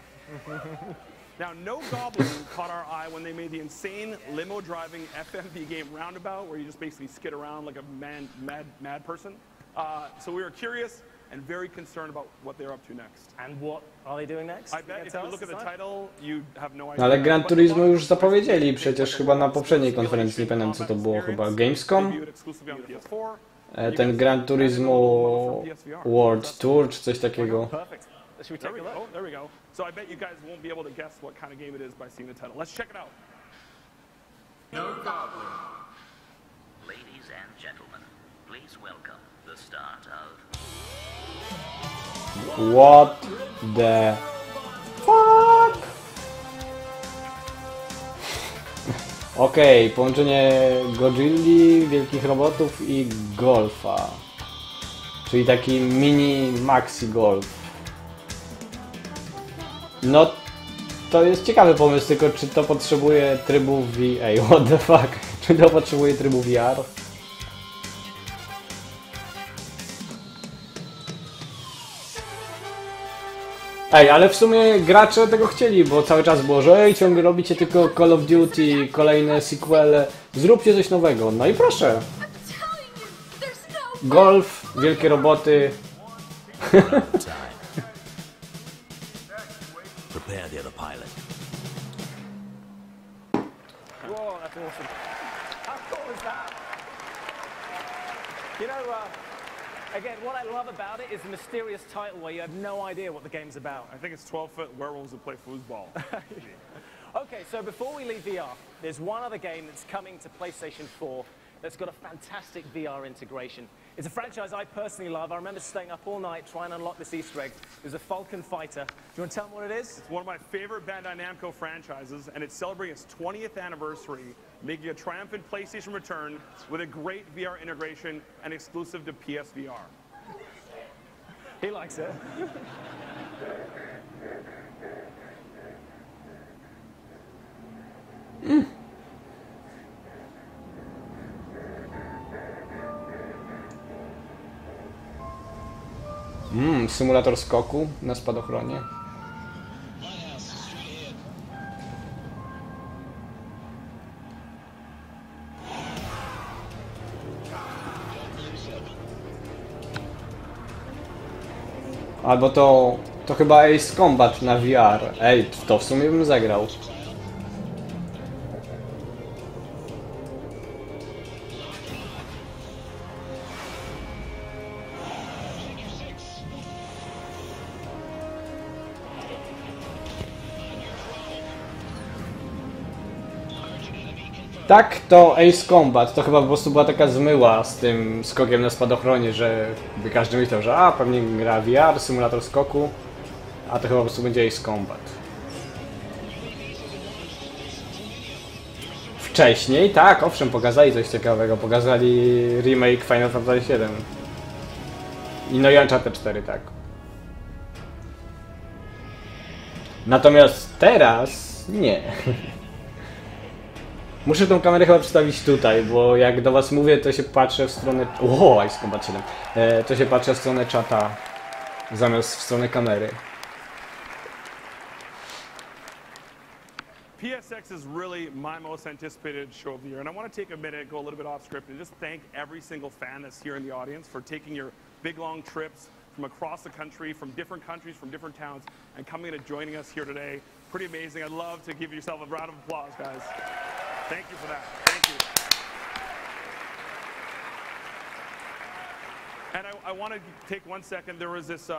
Now, no Goblin caught our eye when they made the insane limo-driving FMV game Roundabout, where you just basically skid around like a mad person. So we were curious and very concerned about what they're up to next. And what are they doing next? I bet if you look at the title, you have no idea. No, ale Gran Turismo już zapowiedzieli przecież chyba na poprzedniej konferencji, nie pamiętam co to było, chyba Gamescom? Ten Gran Turismo World Tour czy coś takiego. There we go. There we go. So I bet you guys won't be able to guess what kind of game it is by seeing the title. Let's check it out. No Goblin. Ladies and gentlemen, please welcome the start of... What the fuck? Okej, połączenie Godzilli, wielkich robotów i golfa. Czyli taki mini maxi golf. No, to jest ciekawy pomysł, tylko czy to potrzebuje trybu Ej, what the fuck? Czy to potrzebuje trybu VR? Ej, ale w sumie gracze tego chcieli, bo cały czas było, że ej, ciągle robicie tylko Call of Duty, kolejne sequele, zróbcie coś nowego. No i proszę. Golf, wielkie roboty. Prepare the other pilot. Whoa, that's awesome. How cool is that? You know, again, what I love about it is the mysterious title where you have no idea what the game's about. I think it's 12-foot werewolves who play foosball. Okay, so before we leave VR, there's one other game that's coming to PlayStation 4 that's got a fantastic VR integration. It's a franchise I personally love. I remember staying up all night trying to unlock this Easter egg. It was a Falcon Fighter. Do you want to tell them what it is? It's one of my favorite Bandai Namco franchises, and it's celebrating its 20th anniversary, making a triumphant PlayStation return with a great VR integration and exclusive to PSVR. He likes it. Symulator skoku na spadochronie. Albo to chyba Ace Combat na VR. Ej, to w sumie bym zagrał. Tak, to Ace Combat, to chyba po prostu była taka zmyła z tym skokiem na spadochronie, że by każdy myślał, że pewnie gra VR, symulator skoku, a to chyba po prostu będzie Ace Combat. Wcześniej, tak, owszem, pokazali coś ciekawego, pokazali remake Final Fantasy VII. I no i Uncharted 4, tak. Natomiast teraz nie. Muszę tą kamerę chyba przedstawić tutaj, bo jak do was mówię, to się patrzę w stronę... O, Ice Combat 7. To się patrzę w stronę czata, zamiast w stronę kamery. PSX is really my most anticipated show of the year, and I want to take a minute, go a little bit off script, and just thank every single fan that's here in the audience for taking your big long trips from across the country, from different countries, from different towns, and coming and joining us here today. Pretty amazing. I'd love to give yourself a round of applause, guys. Thank you for that. Thank you. And I want to take 1 second. There was this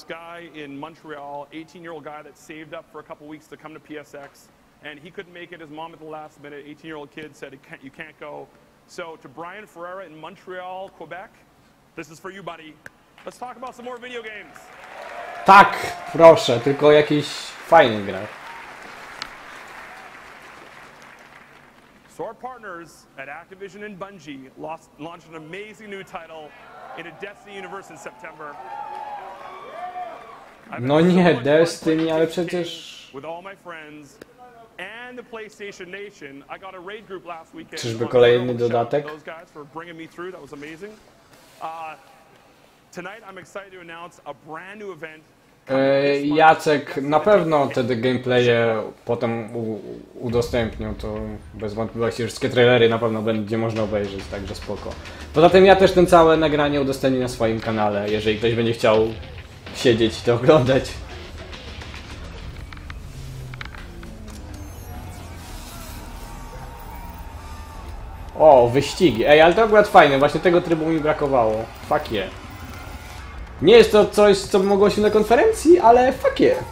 guy in Montreal, 18-year-old guy that saved up for a couple weeks to come to PSX, and he couldn't make it. His mom at the last minute, 18-year-old kid, said, you can't go. So to Brian Ferreira in Montreal, Quebec, this is for you, buddy. Let's talk about some more video games. Tak, proszę, tylko jakiś fajny gra. So our partners at Activision and Bungie launched an amazing new title in a Destiny universe in September. No nie, Destiny, ale przecież... Czyżby kolejny dodatek? Jacek na pewno te gameplaye potem udostępnią, to bez wątpliwości wszystkie trailery na pewno będzie można obejrzeć, także spoko. Poza tym ja też ten całe nagranie udostępnię na swoim kanale, jeżeli ktoś będzie chciał siedzieć i to oglądać. O, wyścigi. Ej, ale to akurat fajne, właśnie tego trybu mi brakowało. Fuck yeah. Nie jest to coś, co mogło się na konferencji, ale fuck yeah.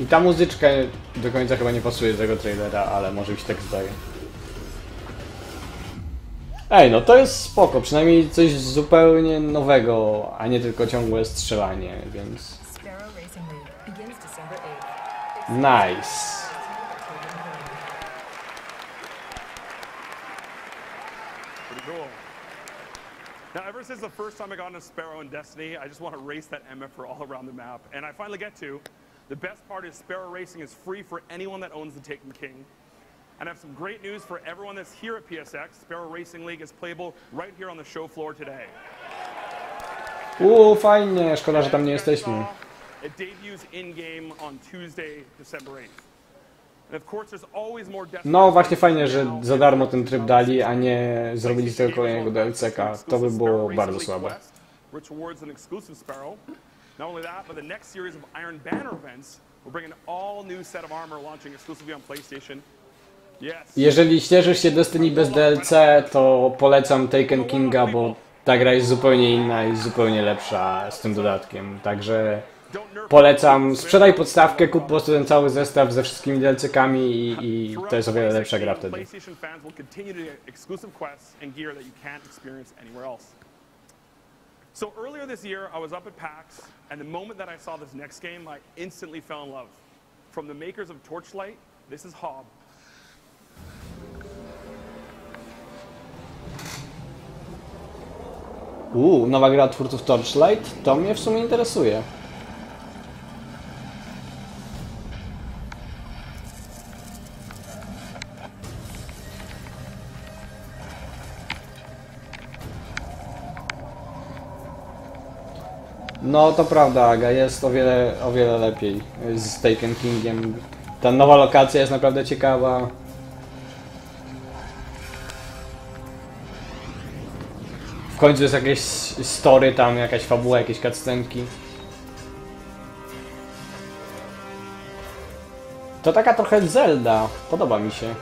I ta muzyczka do końca chyba nie pasuje do tego trailera, ale może mi się tak zdaje. Ej, no to jest spoko, przynajmniej coś zupełnie nowego, a nie tylko ciągłe strzelanie, więc... Nice. Now, ever since the first time I got into Sparrow in Destiny, I just want to race that MF all around the map, and I finally get to. The best part is Sparrow Racing is free for anyone that owns the Taken King. And I have some great news for everyone that's here at PSX. Sparrow Racing League is playable right here on the show floor today. Fajnie, szkoda, że tam nie jesteśmy. It debuts in-game on Tuesday, December 8th. And of course there's always more No właśnie fajnie, że za darmo ten tryb dali, a nie zrobili z tego kolejnego DLC-ka. To by było bardzo słabe. Not only that, but the next series of Iron Banner events will bring an all-new set of armor launching exclusively on PlayStation. Yes. Jeżeli cieszysz się Destiny bez DLC, to polecam Taken Kinga, bo ta gra jest zupełnie inna i zupełnie lepsza z tym dodatkiem. Także polecam, sprzedaj podstawkę, kup po prostu ten cały zestaw ze wszystkimi DLC-kami i to jest o wiele lepsza gra wtedy. So earlier this year, I was up at PAX, and the moment that I saw this next game, I instantly fell in love. From the makers of Torchlight, this is Hob. Nowa gra twórców Torchlight? To mnie w sumie interesuje. No to prawda, Aga, jest o wiele lepiej z Taken Kingiem. Ta nowa lokacja jest naprawdę ciekawa. W końcu jest jakieś story tam, jakaś fabuła, jakieś cutscenki. To taka trochę Zelda, podoba mi się.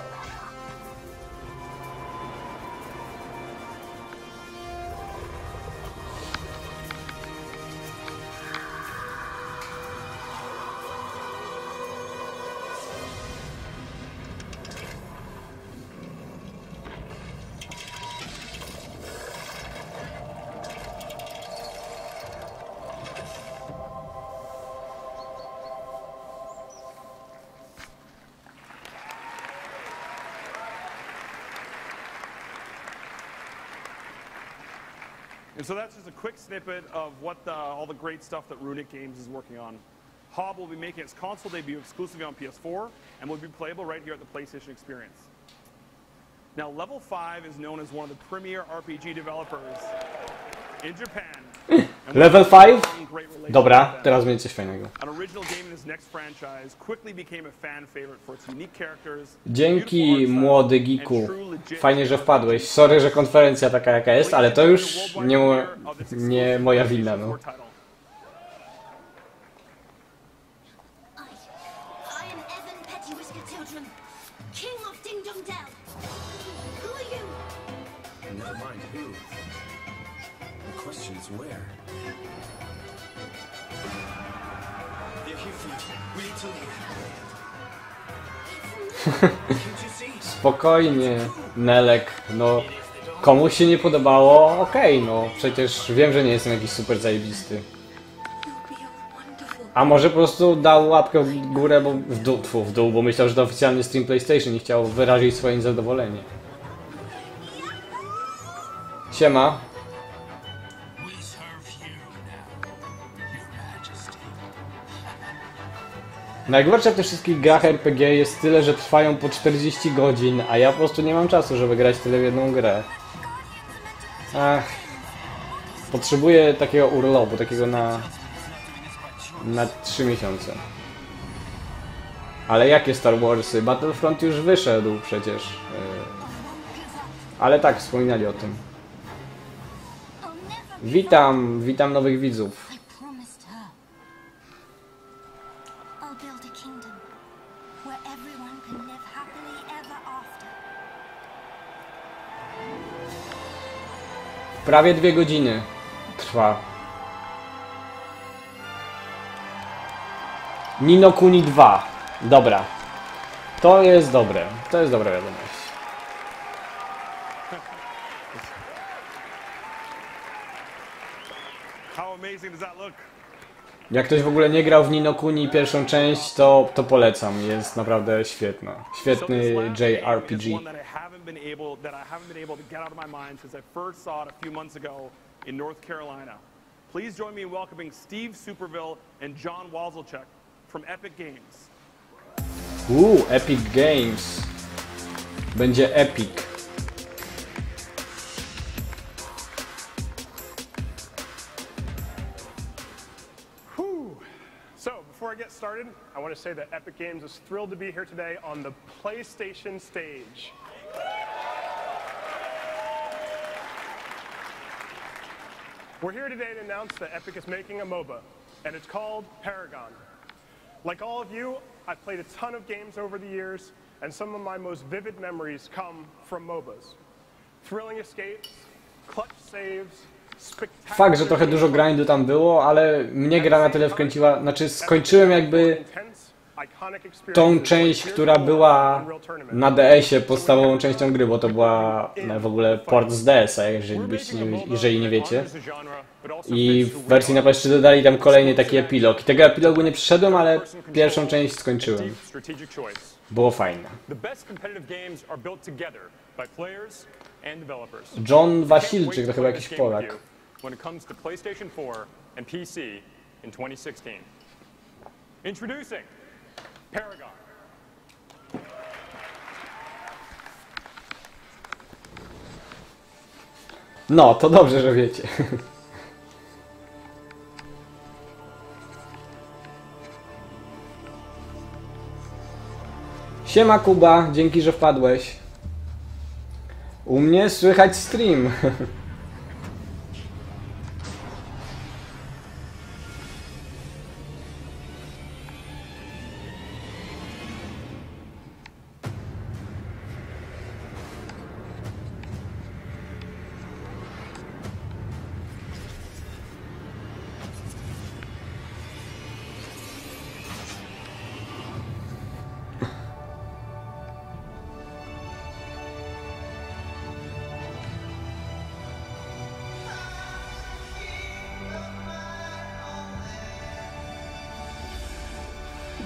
And so that's just a quick snippet of what all the great stuff that Runic Games is working on. Hob will be making its console debut exclusively on PS4 and will be playable right here at the PlayStation Experience. Now, Level 5 is known as one of the premier RPG developers in Japan. Level 5? Dobra, teraz będzie coś fajnego. Dzięki, młody geeku. Fajnie, że wpadłeś. Sorry, że konferencja taka jaka jest, ale to już nie moja wina, no. Where? They're here for you. We need to leave. Spokojnie, Nelek, no komuś się nie podobało, okej, no przecież wiem, że nie jestem jakiś super zajebisty. A może po prostu dał łapkę w górę, bo w dół, bo myślał, że to oficjalny stream PlayStation i chciał wyrazić swoje niezadowolenie. Siema. Najgorsze w tych wszystkich grach RPG jest tyle, że trwają po 40 godzin, a ja po prostu nie mam czasu, żeby grać tyle w jedną grę. Ach. Potrzebuję takiego urlopu, takiego na 3 miesiące. Ale jakie Star Warsy? Battlefront już wyszedł przecież. Ale tak, wspominali o tym. Witam nowych widzów. Prawie 2 godziny trwa. Ni no Kuni 2. Dobra. To jest dobre. To jest dobra wiadomość. Jak ktoś w ogóle nie grał w Ni no Kuni pierwszą część, to polecam. Jest naprawdę świetna. Świetny JRPG. Please join me in welcoming Steve Superville and John Wazelchuk from Epic Games. Epic Games. Będzie epic. So, before I get started, I want to say that Epic Games is thrilled to be here today on the PlayStation stage. We're here today to announce that Epic is making a MOBA, and it's called Paragon. Like all of you, I've played a ton of games over the years, and some of my most vivid memories come from MOBAs. Thrilling escapes, clutch saves, spectacular... Fakt, że trochę dużo grindu tam było, ale mnie gra na tyle wkręciła, znaczy skończyłem jakby tą część, która była na DS-ie podstawową częścią gry, bo to była w ogóle port z DS-a, jeżeli nie wiecie. I w wersji na PS3 dodali tam kolejny taki epilog. I tego epilogu nie przyszedłem, ale pierwszą część skończyłem. Było fajne. John Wasilczyk to chyba jakiś Polak. Introducing Paragon. No, to dobrze, że wiecie. Siema Kuba, dzięki, że wpadłeś. U mnie słychać stream.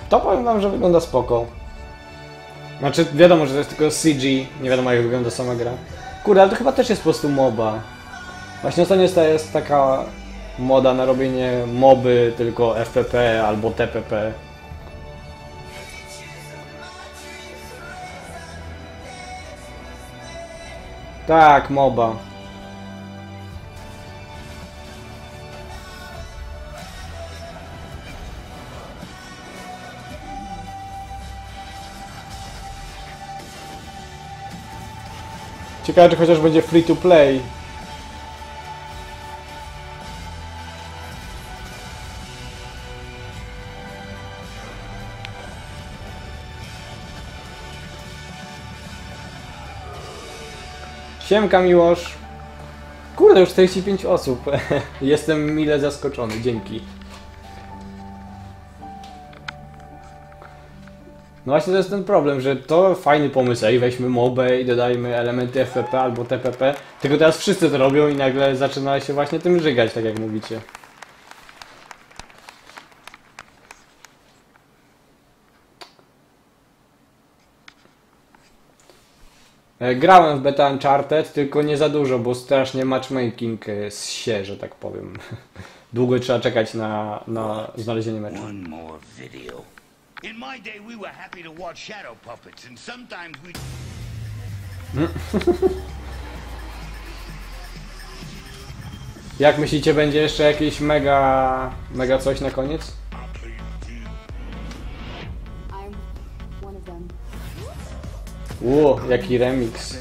To powiem wam, że wygląda spoko. Znaczy, wiadomo, że to jest tylko CG, nie wiadomo jak wygląda sama gra. Kurde, ale to chyba też jest po prostu MOBA. Właśnie ostatnio jest taka moda na robienie moby, tylko FPP albo TPP. Tak, MOBA. Ciekawe, czy chociaż będzie free to play. Siemka Miłosz. Kurde, już 45 osób. Jestem mile zaskoczony, dzięki. No właśnie to jest ten problem, że to fajny pomysł, ej, weźmy mobę i dodajmy elementy FPP albo TPP, tylko teraz wszyscy to robią i nagle zaczyna się właśnie tym żygać, tak jak mówicie. Grałem w beta Uncharted, tylko nie za dużo, bo strasznie matchmaking się, że tak powiem. Długo trzeba czekać na znalezienie meczu. In my day, we were happy to watch shadow puppets, and sometimes we... Jak myślicie, będzie jeszcze jakieś mega coś na koniec? Ło, jaki remix.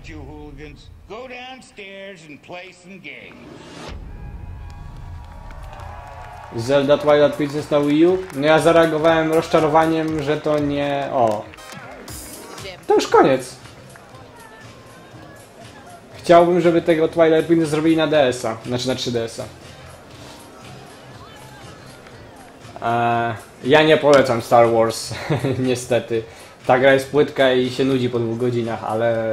You hooligans, go downstairs and play some games. Zelda Twilight Princess na Wii U? No ja zareagowałem rozczarowaniem, że to nie... O. To już koniec. Chciałbym, żeby tego Twilight Princess zrobili na DS-a. Znaczy na 3DS-a. Ja nie polecam Star Wars. Niestety. Ta gra jest płytka i się nudzi po 2 godzinach, ale...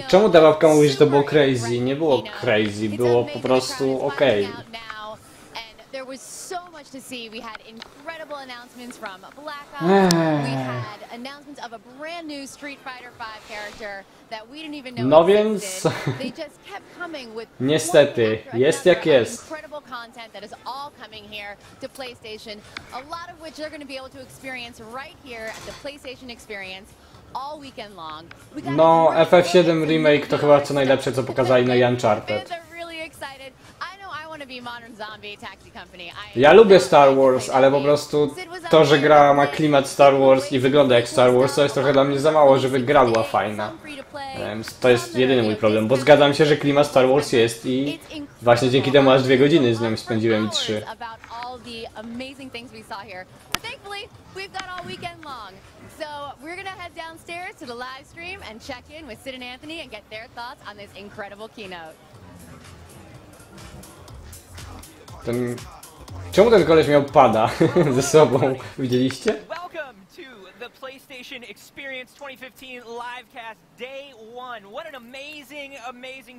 Czemu ta babka mówi, że to było crazy? Nie było crazy, było po prostu okej. There was so much to see. We had incredible announcements from Black Ops. We had announcements of a brand new Street Fighter 5 character that we didn't even know No więc they just kept coming with niestety jest jak jest. incredible content that is all coming here to PlayStation. A lot of which you're going to be able to experience right here at the PlayStation Experience all weekend long. No, FF7 Remake to chyba co najlepsze, co pokazali na Uncharted. Ja lubię Star Wars, ale po prostu to, że gra ma klimat Star Wars i wygląda jak Star Wars, to jest trochę dla mnie za mało, żeby gra była fajna. To jest jedyny mój problem, bo zgadzam się, że klimat Star Wars jest i właśnie dzięki temu aż 2 godziny z nią spędziłem i 3. So we're gonna head downstairs to the live stream and check in with Sid and Anthony and get their thoughts on this incredible keynote. Czemu ten koleś miał pada ze sobą? Widzieliście? Welcome to the PlayStation Experience 2015 livecast day 1. What an amazing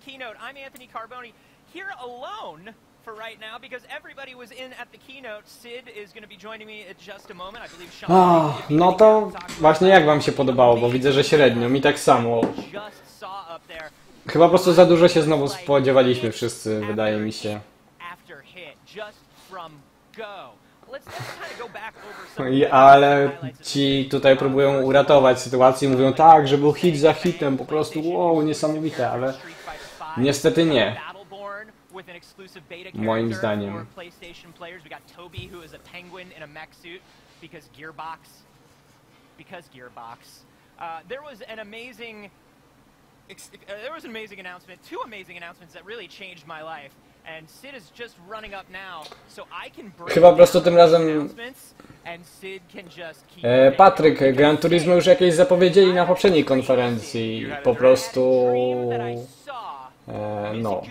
keynote. I'm Anthony Carboni here alone for right now because everybody was in at the keynote. Sid is going to be joining me at just a moment. I believe Sean. No to właśnie jak wam się podobało, bo widzę, że średnio, mi tak samo. Chyba po prostu za dużo się znowu spodziewaliśmy wszyscy, wydaje mi się. Ale ci tutaj próbują uratować sytuację, mówią tak, że był hit za hitem, po prostu wow, niesamowite, ale niestety nie. Moim zdaniem. There was an amazing announcement, 2 amazing announcements that really changed my life. And Sid is just running up now, so I can break Chyba po prostu tym razem and Sid can just keep Patryk, Gran Turismo już jakieś zapowiedzieli na poprzedniej konferencji. Po prostu no,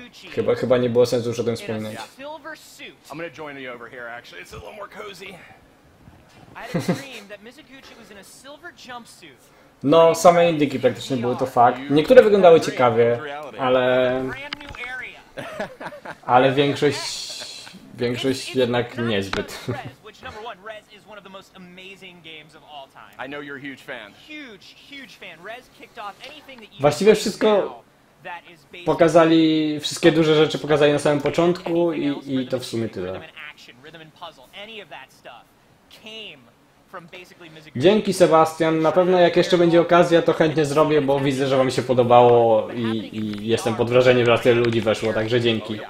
chyba nie było sensu już o tym wspominać. I'm gonna join you over here actually. It's a little more cozy. I had a dream that Mizuguchi was in a silver jumpsuit. No, same indyki praktycznie były to fakt. Niektóre wyglądały ciekawie, ale większość jednak niezbyt. Właściwie wszystko pokazali, wszystkie duże rzeczy pokazali na samym początku i to w sumie tyle. Dzięki Sebastian, na pewno jak jeszcze będzie okazja, to chętnie zrobię, bo widzę, że wam się podobało i jestem pod wrażeniem, że tyle ludzi weszło, także dzięki.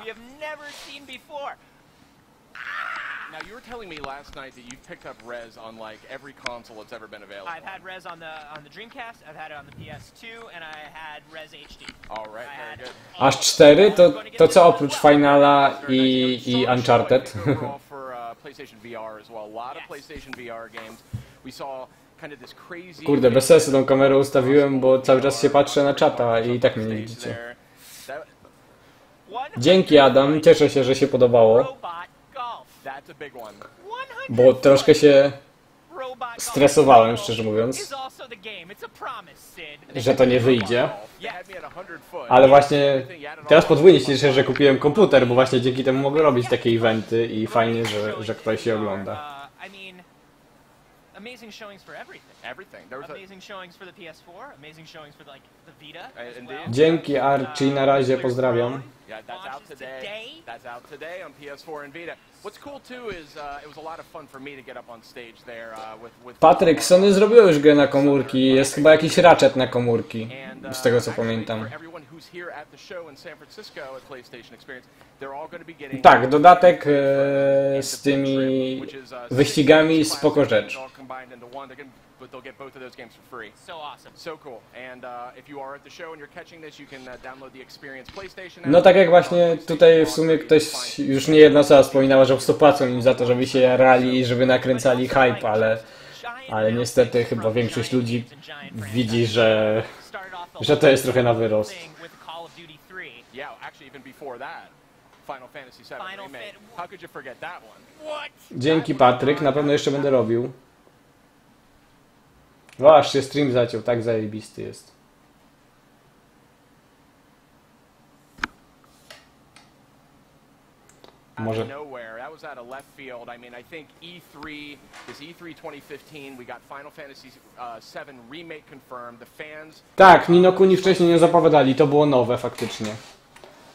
telling me last night that you picked up Rez on like every console that's ever been available. I've had Rez on the Dreamcast, I've had it on the PS2, and I had Rez HD. All right, very good. Aż 4? To co oprócz Finala i Uncharted? For PlayStation VR as well. A lot of PlayStation VR games. We saw kind of this crazy. Kurde, bez sensu tą kamerę ustawiłem, bo cały czas się patrzę na czata i tak mnie nie widzicie. Dzięki Adam, cieszę się, że się podobało. Bo troszkę się stresowałem, szczerze mówiąc, że to nie wyjdzie. Ale właśnie teraz podwójnie się cieszę, że kupiłem komputer, bo właśnie dzięki temu mogę robić takie eventy i fajnie, że ktoś się ogląda. Amazing showings for everything. There was amazing showings for the PS4, amazing showings for like the Vita as well. Dzięki Archie, na razie, pozdrawiam. Yeah, that's out today. That's out today on PS4 and Vita. What's cool too is it was a lot of fun for me to get up on stage there with Patryk, Sony zrobiło już grę na komórki, jest chyba jakiś Ratchet na komórki, z tego co pamiętam. Tak, dodatek z tymi wyścigami, spoko rzecz. But they'll get both of those games for free. So awesome. So cool. And if you are at the show and you're catching this, you can download the Experience PlayStation. No tak jak właśnie tutaj w sumie ktoś, już nie jedna osoba wspominała, że po prostu płacą im za to, żeby się jarali i żeby nakręcali hype, ale niestety chyba większość ludzi widzi, że to jest trochę na wyrost. Yeah, actually even before that. Final Fantasy VII Remake. How could you forget that one? What? Dzięki Patryk, na pewno jeszcze będę robił. O, aż się stream zaciął, tak zajebisty jest. Może... Tak, Ni no Kuni wcześniej nie zapowiadali, to było nowe faktycznie.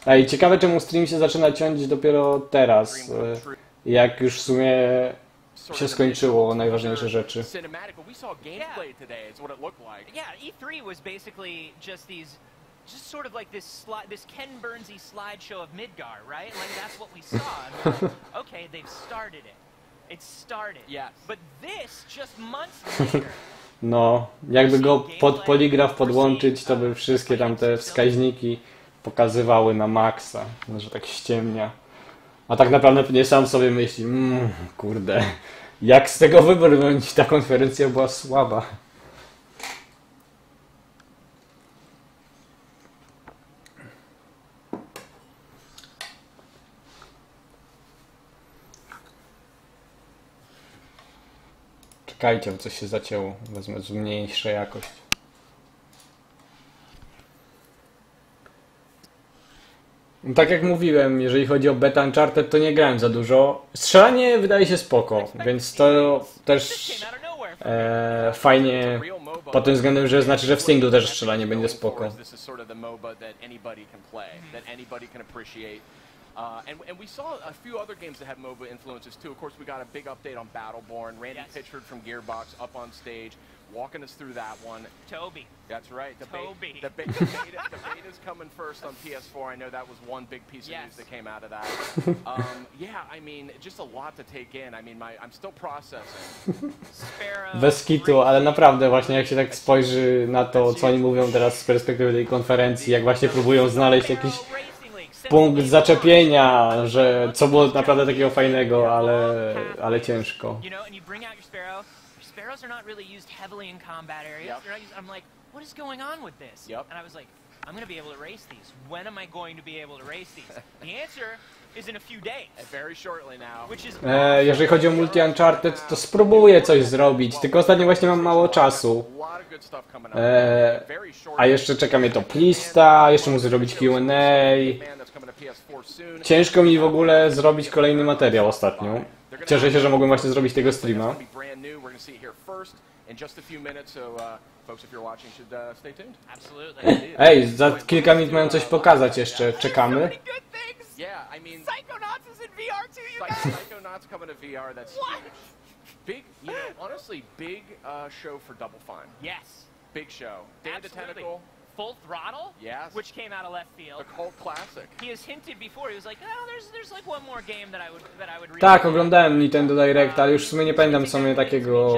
Ej, ciekawe czemu stream się zaczyna ciąć dopiero teraz, jak już w sumie się skończyło najważniejsze rzeczy. Yeah, E3 was basically just sort of like this Ken Burnsy slideshow of Midgar, right? Like that's what we saw. And we're like, okay, they've started it. It started. Yes. But this just months later. No, jakby go pod poligraf podłączyć, to by wszystkie tam te wskaźniki pokazywały na maksa, że tak ściemnia. A tak naprawdę pewnie sam sobie myśli, kurde, jak z tego wybrnąć, ta konferencja była słaba. Czekajcie, bo coś się zacięło, wezmę zmniejszę jakość. No, tak jak mówiłem, jeżeli chodzi o beta Uncharted, to nie grałem za dużo. Strzelanie wydaje się spoko, więc to też fajnie pod tym względem, że znaczy, że w singlu też strzelanie będzie spoko. And we saw a few other games that have MOBA influences too. Of course, we got a big update on Battleborn. Randy Pitchford from Gearbox up on stage, walking us through that one. Toby. That's right. The beta's coming first on PS4. I know that was one big piece of news that came out of that. Yeah, I mean, just a lot to take in. I mean, I'm still processing. Bez kitu, ale naprawdę właśnie jak się tak spojrzy na to, co oni mówią teraz z perspektywy tej konferencji, jak właśnie próbują znaleźć jakiś punkt zaczepienia, że co było naprawdę takiego fajnego, ale ciężko. What is going on with this? And I was like, I'm going to be able to race these. When am I going to be able to race these? The answer is in a few days. Very shortly now. Which is jeżeli chodzi o multi Uncharted, to spróbuję coś zrobić, tylko ostatnio właśnie mam mało czasu. A jeszcze czeka mnie top lista, jeszcze muszę zrobić Q&A. Ciężko mi w ogóle zrobić kolejny materiał ostatnio. Cieszę się, że mogłem właśnie zrobić tego streama. Ej, za kilka minut mają coś pokazać jeszcze. Czekamy. Psychonauts coming to VR. That's huge. Big, you know, honestly, big show for Double Fine. Yes. Big show. Dan the Tentacle, Full Throttle, Yes. which came out of left field. A cult classic. He has hinted before. He was like, "Oh, there's like one more game that I would really." Tak, oglądałem Nintendo Direct, ale już w sumie nie pamiętam, co mnie takiego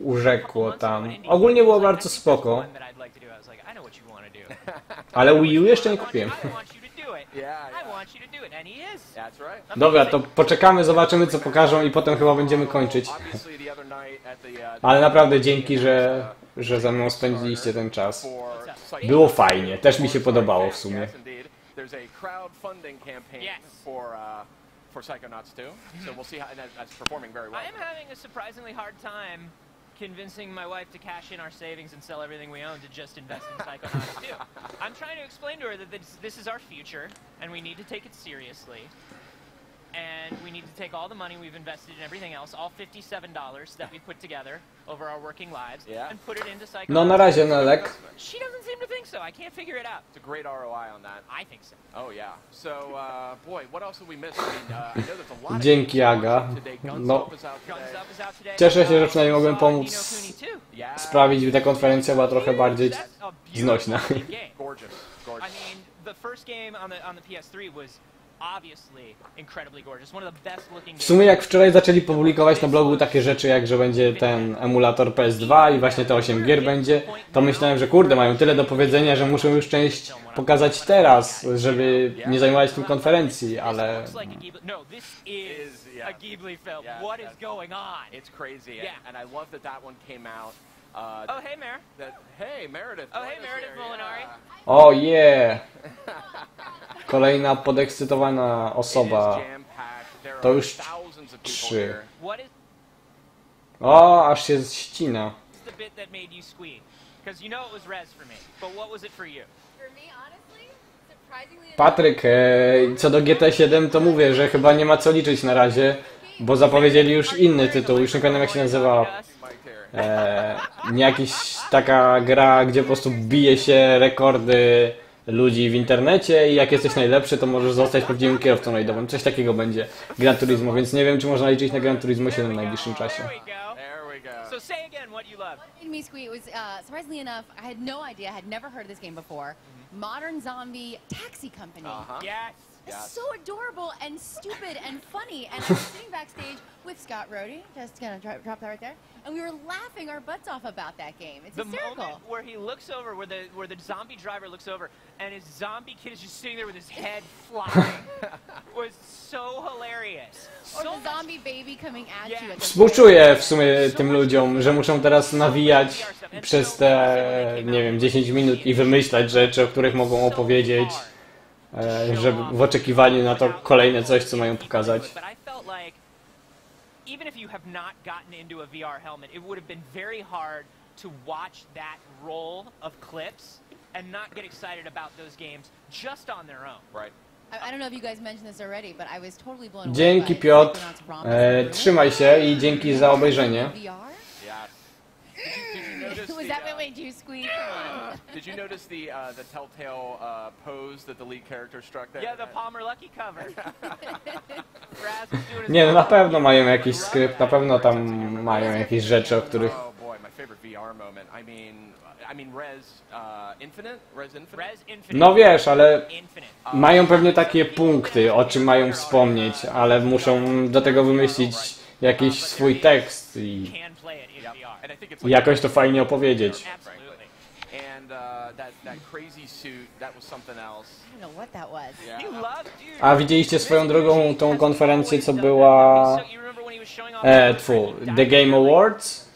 urzekło tam. Ogólnie było bardzo spoko. Ale Wii U jeszcze nie kupiłem. Dobra, to poczekamy, zobaczymy, co pokażą i potem chyba będziemy kończyć. Ale naprawdę dzięki, że ze mną spędziliście ten czas. Było fajnie, też mi się podobało w sumie. There's a crowdfunding campaign for Psychonauts 2, so we'll see how that's performing very well. I am having a surprisingly hard time convincing my wife to cash in our savings and sell everything we own to just invest in Psychonauts 2. I'm trying to explain to her that this is our future and we need to take it seriously. And we need to take all the money we've invested in everything else, all $57 that we put together over our working lives, and put it into Psychonauts. No na razie, Nelek. She doesn't seem to think so. I can't figure it out. It's a great ROI on that. I think so. Oh yeah. So, boy, what else have we missed? I mean, I know there's a lot of Dzięki, Aga. No, cieszę się, że przynajmniej mogłem pomóc sprawić, by ta konferencja była trochę bardziej znośna. Gorgeous. I mean, the first game on the PS3 was obviously incredibly gorgeous. One of the best looking games. W sumie jak wczoraj zaczęli publikować na blogu takie rzeczy, jak że będzie ten emulator PS2 i właśnie te 8 gier będzie, to myślałem, że kurde, mają tyle do powiedzenia, że muszą już część pokazać teraz, żeby nie zajmować tym konferencji, ale... No, this is a Ghibli film. What is going on? It's crazy, and I love that one came out. Oh, hey, Mare. Hey, Meredith. Oh, hey, Meredith Molinari. O yeah! Kolejna podekscytowana osoba. To już 3. O, aż się ścina. Patryk, co do GT7 to mówię, że chyba nie ma co liczyć na razie, bo zapowiedzieli już inny tytuł, już nie pamiętam jak się nazywa. Nie jakiś taka gra, gdzie po prostu bije się rekordy ludzi w internecie i jak jesteś najlepszy, to możesz zostać prawdziwym kierowcą rajdowym. Coś takiego będzie Gran Turismo, więc nie wiem, czy można liczyć na Gran Turismo 7 w najbliższym czasie. Me squeak was surprisingly enough, I had no idea, I had never heard of this game before. Modern Zombie Taxi Company. It's so adorable and stupid and funny. And I was sitting backstage with Scott Rohde, just gonna drop that right there, and we were laughing our butts off about that game. It's hysterical. The moment where he looks over, where the zombie driver looks over, and his zombie kid is just sitting there with his head flying, was so hilarious. Or the zombie baby coming at you. Współczuję w sumie tym ludziom, że muszą teraz nawijać przez te, nie wiem, 10 minut i wymyślać rzeczy, o których mogą opowiedzieć, żeby w oczekiwaniu na to kolejne coś, co mają pokazać. Even if you have not gotten into a VR helmet, it would have been very hard to watch that roll of clips and not get excited about those games just on their own. Right. I don't know if you guys mentioned this already, but I was totally blown away. Dzięki, Piotr. Trzymaj się i dzięki za obejrzenie. Was that what made you squeak? Did you notice the telltale pose that the lead character struck there? Yeah, the Palmer Lucky cover. Nie, no na pewno mają jakiś skrypt, na pewno tam mają jakieś rzeczy, o których... Oh boy, my favorite VR moment. I mean Res Infinite? No wiesz, ale mają pewnie takie punkty, o czym mają wspomnieć, ale muszą do tego wymyślić jakiś swój tekst i jakoś to fajnie opowiedzieć. A widzieliście swoją drogą tą konferencję, co była... The Game Awards?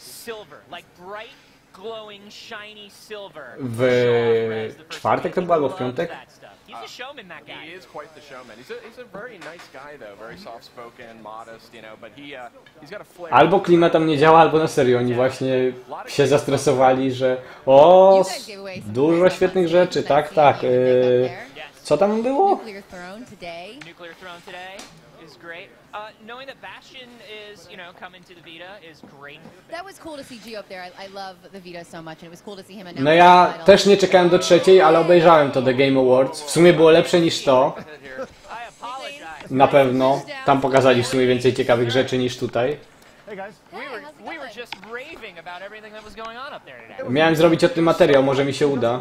W czwartek to było, albo w piątek? He is quite the showman. He's a very nice guy though, very soft-spoken, modest, you know, but he's got a flair. Albo klimat tam nie działa, albo na serio oni właśnie się zestresowali, że o, dużo świetnych rzeczy, tak. Co tam było? Nuclear Throne today is great. Knowing that Bastion is, you know, coming to the Vita is great. That was cool to see Gio up there. I love the Vita so much, and it was cool to see him announce. No ja też nie czekałem do trzeciej, ale obejrzałem to The Game Awards. W sumie było lepsze niż to. Na pewno. Tam pokazali w sumie więcej ciekawych rzeczy niż tutaj. everything that was going on up there today. Miałem zrobić o tym materiał, może mi się uda.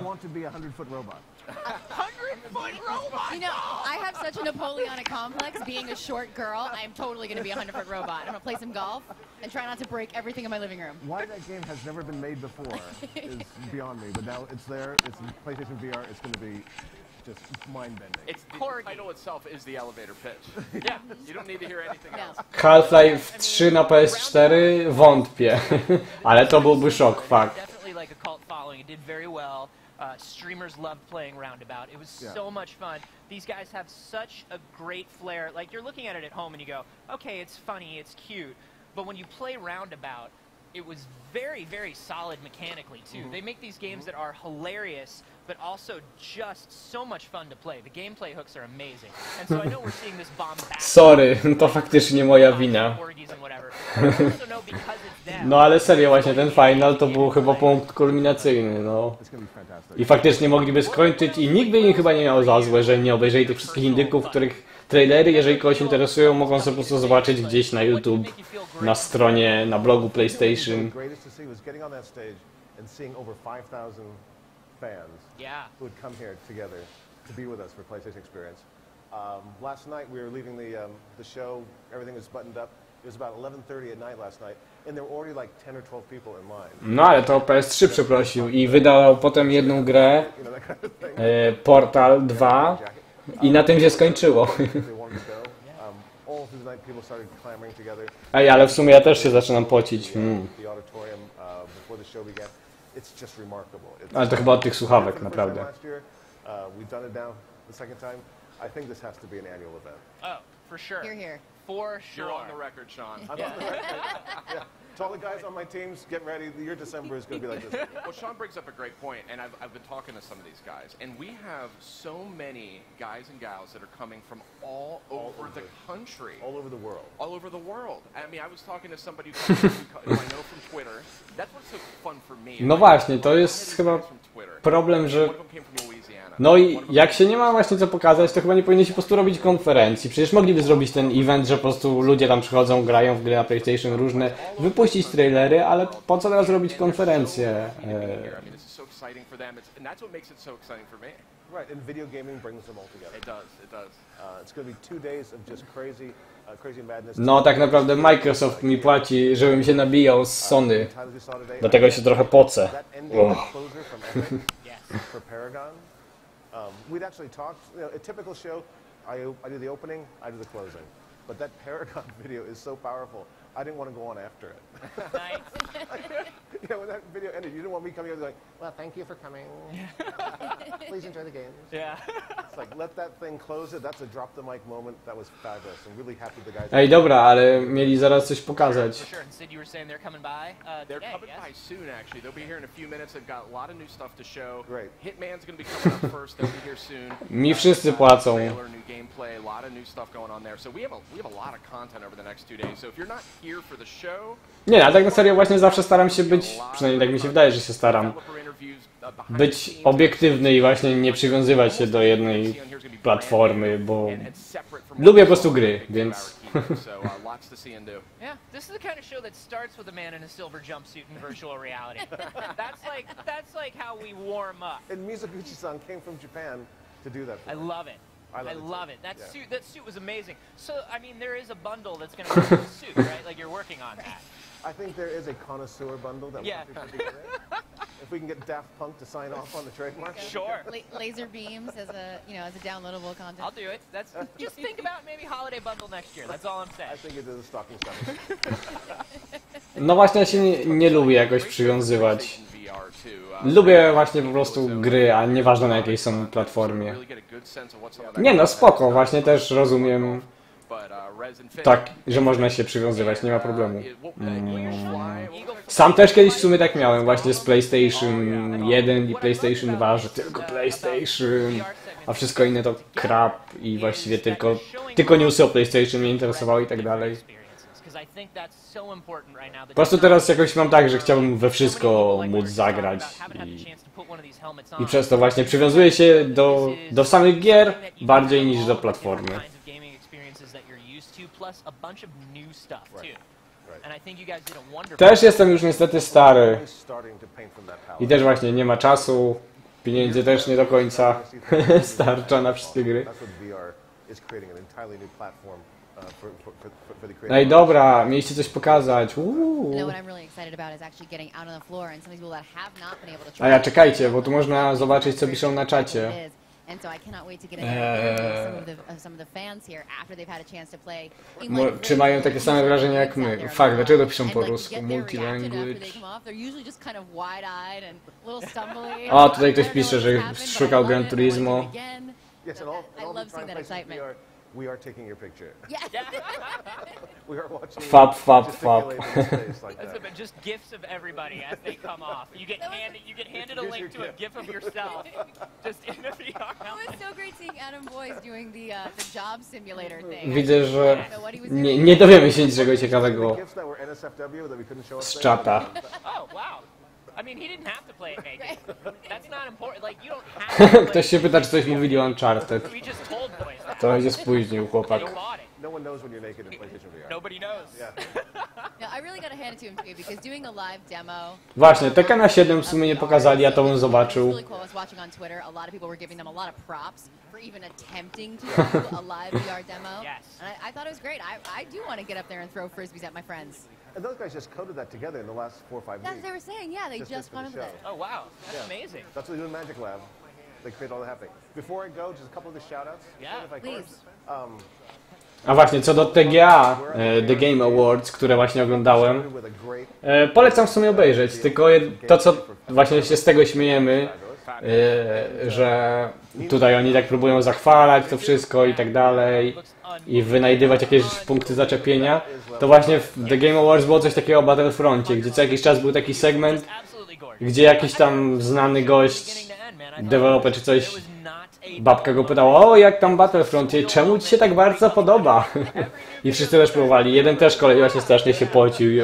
You know, I have such a Napoleonic complex. Being a short girl, I am totally going to be a 100-foot robot. I'm going to play some golf and try not to break everything in my living room. Why that game has never been made before is beyond me. But now it's there. It's in PlayStation VR. It's going to be just mind-bending. It's the title itself is the elevator pitch. Yeah, you don't need to hear anything else. Half-Life 3 na PS4 wątpię, ale to byłby szok, fakt. Definitely like a cult following. It did very well. Streamers loved playing Roundabout. It was so much fun. These guys have such a great flair. Like, you're looking at it at home and you go, okay, it's funny, it's cute. But when you play Roundabout, it was very, very solid mechanically, too. They make these games that are hilarious, but also just so much fun to play. The gameplay hooks are amazing. And so I know we're seeing this bombastic... Sorry, to faktycznie moja wina. No ale serio, właśnie ten final to był chyba punkt kulminacyjny, no. I faktycznie mogliby skończyć i nikt by im chyba nie miał za złe, że nie obejrzeli tych wszystkich indyków, których trailery, jeżeli kogoś interesują, mogą sobie po prostu zobaczyć gdzieś na YouTube, na stronie, na blogu PlayStation. Who would come here together to be with us for PlayStation Experience. Last night we were leaving the show, everything was buttoned up. It was about 11:30 at night last night, and there were already like 10 or 12 people in line. No ale to PS3 przeprosił i wydał potem jedną grę, Portal 2 i na tym się skończyło. Ej, ale w sumie ja też się zaczynam pocić. Ale to chyba od tych słuchawek, naprawdę. Oh, for sure. Here, here. For sure. You're on the record, Sean. I'm on the record. Yeah. To all the guys on my teams, get ready. Your December is going to be like this. Well, Sean brings up a great point, and I've been talking to some of these guys, and we have so many guys and gals that are coming from all over the country. All over the world. All over the world. I mean, I was talking to somebody who I know from Twitter. That's what's so fun for me. No właśnie, to jest chyba problem, że... No i jak się nie ma właśnie co pokazać, to chyba nie powinni się po prostu robić konferencji. Przecież mogliby zrobić ten event, że po prostu ludzie tam przychodzą, grają w gry na PlayStation różne, wypuścić trailery, ale po co teraz robić konferencje? Right, and video gaming brings them all together. It does, it does. It's going to be 2 days of just crazy madness. No tak naprawdę Microsoft mi płaci, żebym się nabijał z Sony. Dlatego się trochę pocę. We'd actually talked, a typical show, I do the opening, I do the closing. But that Paragon video is so powerful, I didn't want to go on after it. Nice. When that video ended, you didn't want me coming out like, well, thank you for coming. Please enjoy the games. Yeah. It's like, let that thing close it. That's a drop the mic moment. That was fabulous. I'm really happy the guys... Ej, dobra, ale mieli zaraz coś pokazać. For sure. And Sid, you were saying they're coming by They're today, coming yes? by soon, actually. They'll be here in a few minutes. They've got a lot of new stuff to show. Great. Hitman's going to be coming up first. They'll be here soon. Mi wszyscy płacą. Trailer, new gameplay, a lot of new stuff going on there. So we have a lot of content over the next 2 days. So if you're not here for the show... Nie, ale tak na serio właśnie zawsze staram się być, przynajmniej tak mi się wydaje, że się staram, być obiektywny i właśnie nie przywiązywać się do jednej platformy, bo lubię po prostu gry, więc... Yeah, this is the kind of show that starts with a man in a silver jumpsuit in virtual reality. That's like how we warm up. And Mizuguchi-san came from Japan to do that. I love it. I love it. That suit was amazing. So, I mean, there is a bundle that's going to be the suit, right? Like, you're working on that. I think there is a connoisseur bundle that would be great. If we can get Daft Punk to sign off on the trademark. Sure. Laser beams as a downloadable content. I'll do it. Just think about maybe holiday bundle next year. That's all I'm saying. I think it is a stocking stuffer. No właśnie ja się nie lubię jakoś przywiązywać. Lubię właśnie po prostu gry, a nieważne na jakiej są platformie. Nie no, spoko, właśnie też rozumiem tak, że można się przywiązywać, nie ma problemu. Sam też kiedyś w sumie tak miałem właśnie z PlayStation 1 i PlayStation 2, że tylko PlayStation, a wszystko inne to crap i właściwie tylko newsy o PlayStation mnie interesowały i tak dalej. Po prostu teraz jakoś mam tak, że chciałbym we wszystko móc zagrać i przez to właśnie przywiązuję się do samych gier bardziej niż do platformy. And I think you guys did a wonderful Też jestem już niestety stary. I też właśnie nie ma czasu. Pieniędzy też nie do końca starcza na wszystkie gry. No i dobra, mieliście coś pokazać. A ja czekajcie, bo tu można zobaczyć, co piszą na czacie. Czy mają takie same wrażenie jak my? Fakt, dlaczego to piszą po rusku? Multilanguage. O, tutaj ktoś pisze, że szukał Gran Turismo. We are taking your picture. We are watching. Fab. Just gifs of everybody as they come off. You get handed a link to a gif of yourself, just in a VR. It was so great seeing Adam Boyce doing the job simulator thing. Widzę, że nie dowiemy się niczego ciekawego z czata. Oh wow. I mean, he didn't have to play it naked. That's not important. Like, you don't have to play. Ktoś się pyta, czy coś mówili o Uncharted. We just told boys that. Trochę się spóźnił chłopak. No one knows when you're naked in PlayStation VR. Nobody knows. No, I really gotta hand it to him too, because doing a live demo. Właśnie, Tekkena 7 w sumie nie pokazali, ja to bym zobaczył. Really cool. I was watching on Twitter. A lot of people were giving them a lot of props for even attempting to do a live VR demo. Yes. And I thought it was great. I do want to get up there and throw frisbees at my friends. And those guys just coded that together in the last 4 or 5 weeks. That's what they were saying. Yeah, they just coded it. Oh wow, that's amazing. That's what they do in Magic Lab. They create all the happening. Before I go, just a couple of the shout-outs. Yeah, please. A właśnie, co do TGA, The Game Awards, które właśnie oglądałem, polecam w sumie obejrzeć, tylko to, co właśnie się z tego śmiejemy, że tutaj oni tak próbują zachwalać to wszystko i tak dalej i wynajdywać jakieś punkty zaczepienia, to właśnie w The Game Awards było coś takiego o Battlefroncie, gdzie co jakiś czas był taki segment, gdzie jakiś tam znany gość, deweloper czy coś, babka go pytała, o jak tam Battlefront, czemu ci się tak bardzo podoba? I wszyscy też próbowali, jeden też kolej właśnie strasznie się pocił,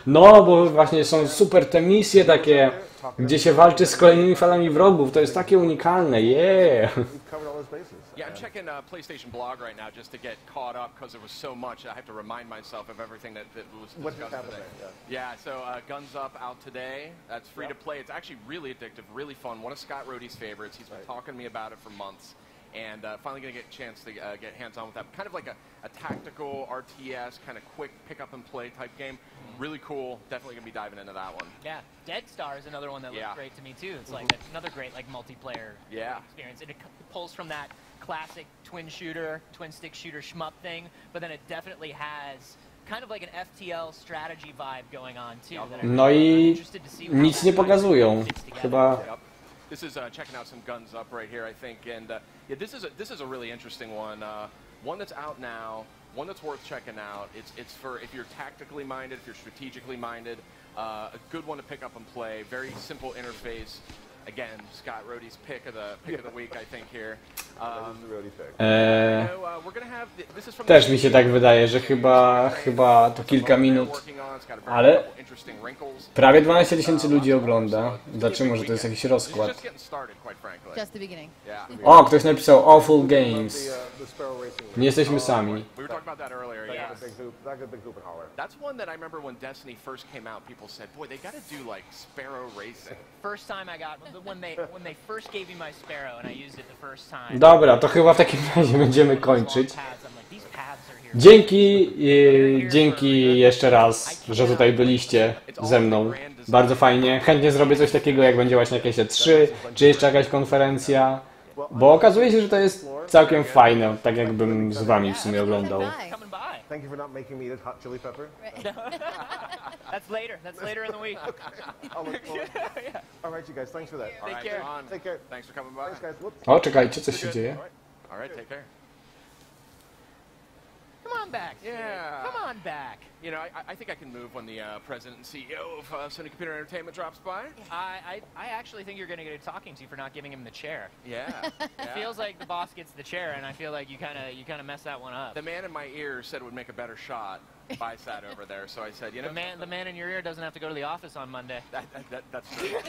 no bo właśnie są super te misje takie, gdzie się walczy z kolejnymi falami wrogów, to jest takie unikalne, yeah! Yeah, I'm checking PlayStation blog right now just to get caught up because there was so much. I have to remind myself of everything that was discussed today. Yeah, so Guns Up out today. That's free to play. It's actually really addictive, really fun. One of Scott Rohde's favorites. He's been talking to me about it for months. And finally going to get a chance to get hands-on with that. Kind of like a tactical RTS, kind of quick pick-up-and-play type game. Really cool. Definitely going to be diving into that one. Yeah, Dead Star is another one that looks great to me too. It's like another great like multiplayer experience. It pulls from that classic twin stick shooter shmup thing, but then it definitely has kind of like an FTL strategy vibe going on too. No i nic nie pokazują. Chyba This is checking out some Guns Up right here, I think, and yeah, this is a really interesting one. One that's out now, one that's worth checking out. It's for if you're tactically minded, if you're strategically minded, a good one to pick up and play. Very simple interface. Again, Scott Rohde's pick of the week, I think here. Też mi się tak wydaje, że chyba to kilka minut, ale prawie 12 000 ludzi ogląda. Znaczy, może to jest jakiś rozkład. O, ktoś napisał Awful Games. Nie jesteśmy sami. That's one that I remember when Destiny first came out, people said, boy, they gotta do like Sparrow Racing. First time I got, when they first gave me my Sparrow and I used it the first time. Dobra, to chyba w takim razie będziemy kończyć. Dzięki jeszcze raz, że tutaj byliście ze mną. Bardzo fajnie. Chętnie zrobię coś takiego, jak będzie właśnie jakieś E3, czy jeszcze jakaś konferencja. Bo okazuje się, że to jest całkiem fajne, tak jakbym z wami w sumie oglądał. Thank you for not making me eat hot chili pepper. That's later in the week. I'll look forward. All right, you guys, thanks for that. Take care. Take care. Thanks for coming by. Thanks, guys. Whoops. O, czekajcie, coś się dzieje. All right, take care. Come on back. Yeah. Come on back. You know, I think I can move when the president and CEO of Sony Computer Entertainment drops by. I actually think you're going to get a talking to for not giving him the chair. Yeah. It feels like the boss gets the chair, and I feel like you kind of messed that one up. The man in my ear said it would make a better shot if I sat over there, so I said, you know, the man in your ear doesn't have to go to the office on Monday. That's true.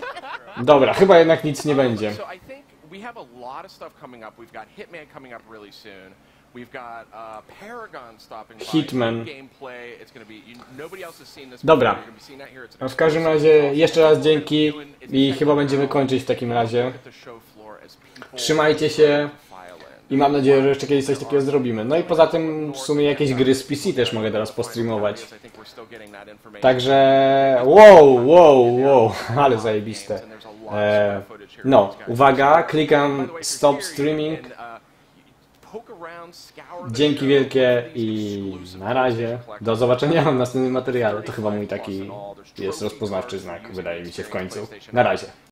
Dobra, chyba jednak nic nie będzie. So I think we have a lot of stuff coming up. We've got Hitman coming up really soon. Hitman. Dobra. No w każdym razie jeszcze raz dzięki i chyba będziemy kończyć w takim razie. Trzymajcie się i mam nadzieję, że jeszcze kiedyś coś takiego zrobimy. No i poza tym w sumie jakieś gry z PC też mogę teraz postreamować. Także wow, ale zajebiste. No, uwaga, klikam stop streaming. Dzięki wielkie i na razie. Do zobaczenia w następnym materiale. To chyba mój taki jest rozpoznawczy znak, wydaje mi się w końcu. Na razie.